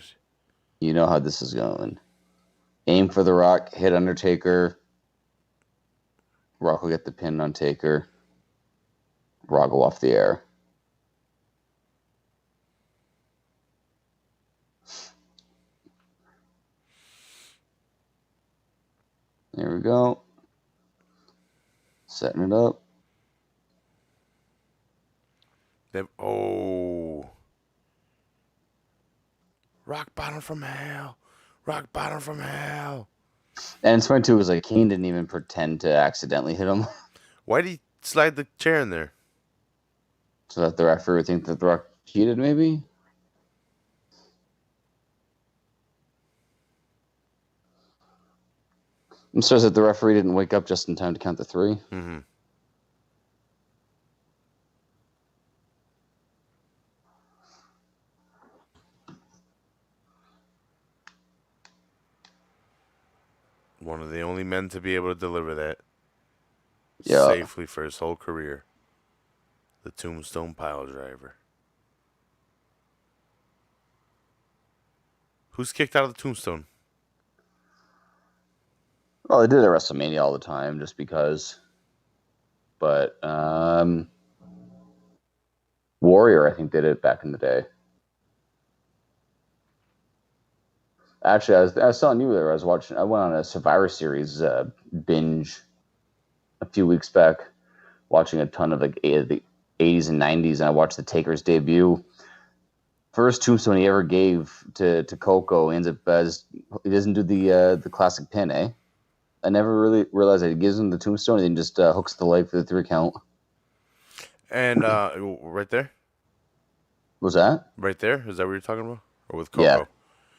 You know how this is going. Aim for the Rock, hit Undertaker. Rock will get the pin on Taker. Rock go off the air. There we go. Setting it up. Oh. Rock bottom from hell. Rock bottom from hell. And it's funny, too, was like Kane didn't even pretend to accidentally hit him. Why did he slide the chair in there? So that the referee would think that the Rock cheated, maybe? I'm sorry that the referee didn't wake up just in time to count the 3. Mm-hmm. One of the only men to be able to deliver that safely for his whole career. The Tombstone Pile Driver. Who's kicked out of the Tombstone? Well, they did it at WrestleMania all the time, just because. But Warrior, I think, did it back in the day. Actually, I was telling you there. I went on a Survivor Series binge a few weeks back, watching a ton of like the 80s and 90s, and I watched the Taker's debut. First tombstone he ever gave to Coco ends up as he doesn't do the classic pin, eh? I never really realized that he gives him the tombstone and then just hooks the leg for the 3 count. And right there? Was that? Right there? Is that what you're talking about? Or with Coco? Yeah,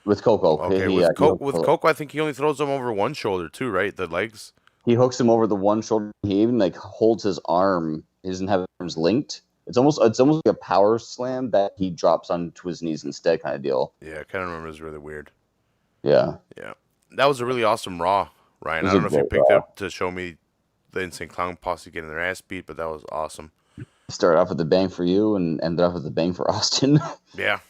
with Coco. Okay, with Coco, I think he only throws him over one shoulder too, right? The legs? He hooks him over the one shoulder. He even like holds his arm. He doesn't have his arms linked. It's almost like a power slam that he drops onto his knees instead, kind of deal. Yeah, I kind of remember. It was really weird. Yeah. That was a really awesome Raw, Ryan. I don't know if you picked up to show me the Insane Clown Posse getting their ass beat, but that was awesome. Started off with the bang for you and ended off with the bang for Austin. Yeah.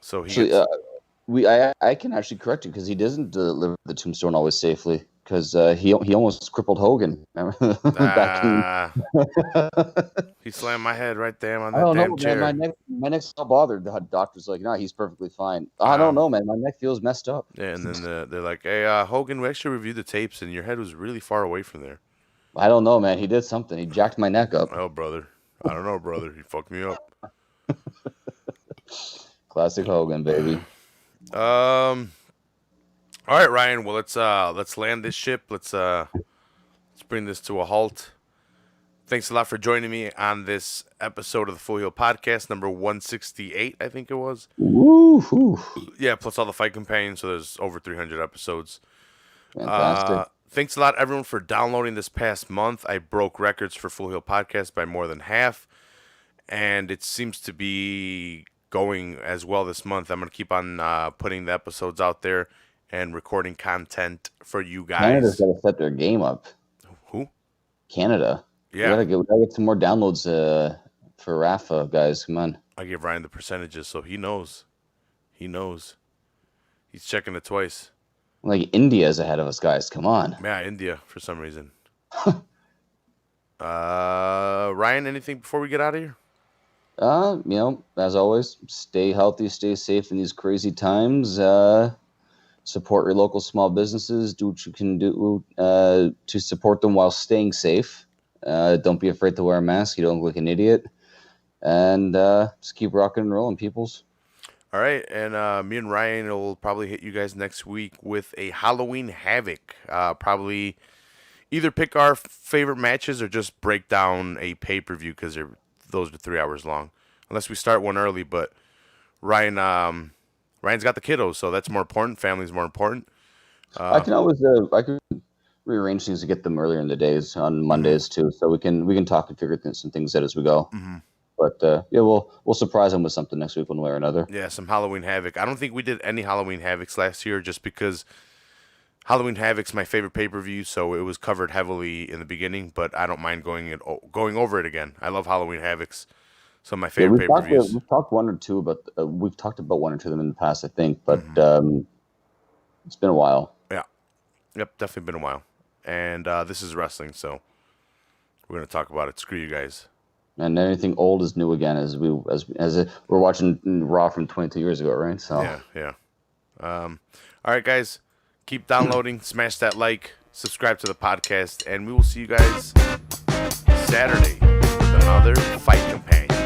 So I can actually correct you because he doesn't deliver the tombstone always safely because he almost crippled Hogan. He slammed my head right there on I that don't damn know, chair. man. My neck's all bothered. The doctor's like, no, he's perfectly fine. I don't know, man. My neck feels messed up. Yeah, and then they're like, hey, Hogan, we actually reviewed the tapes, and your head was really far away from there. I don't know, man. He did something. He jacked my neck up. Oh, brother. I don't know, brother. He fucked me up. Classic Hogan, baby. All right, Ryan. Well, let's land this ship. Let's bring this to a halt. Thanks a lot for joining me on this episode of the Full Heel Podcast, number 168, I think it was. Woo-hoo. Yeah, plus all the fight companions, so there's over 300 episodes. Fantastic. Thanks a lot, everyone, for downloading this past month. I broke records for Full Heel Podcast by more than half, and it seems to be going as well this month. I'm going to keep on putting the episodes out there and recording content for you guys. Canada's got to set their game up. Who? Canada. Yeah. We gotta get some more downloads for Rafa, guys. Come on. I give Ryan the percentages, so he knows. He knows. He's checking it twice. Like India's ahead of us, guys. Come on. Yeah, India for some reason. Ryan, anything before we get out of here? As always, stay healthy, stay safe in these crazy times. Support your local small businesses. Do what you can do to support them while staying safe. Don't be afraid to wear a mask. You don't look like an idiot. And just keep rocking and rolling, peoples. All right, and me and Ryan will probably hit you guys next week with a Halloween Havoc. Probably either pick our favorite matches or just break down a pay-per-view because those are 3 hours long. Unless we start one early, but Ryan's got the kiddos, so that's more important. Family's more important. I can always I can rearrange things to get them earlier in the days on Mondays too, so we can talk and figure some things out as we go. Mm-hmm. But we'll surprise them with something next week one way or another. Yeah, some Halloween Havoc. I don't think we did any Halloween Havocs last year just because Halloween Havoc's my favorite pay-per-view, so it was covered heavily in the beginning, but I don't mind going over it again. I love Halloween Havocs. Some of my favorite pay-per-views. We've talked one or two about we've talked about one or two of them in the past, I think, but it's been a while. Yeah. Yep, definitely been a while. And this is wrestling, so we're going to talk about it. Screw you guys. And anything old is new again, as we're watching Raw from 22 years ago, right? So yeah. All right, guys, keep downloading, smash that like, subscribe to the podcast, and we will see you guys Saturday with another Fight Companion.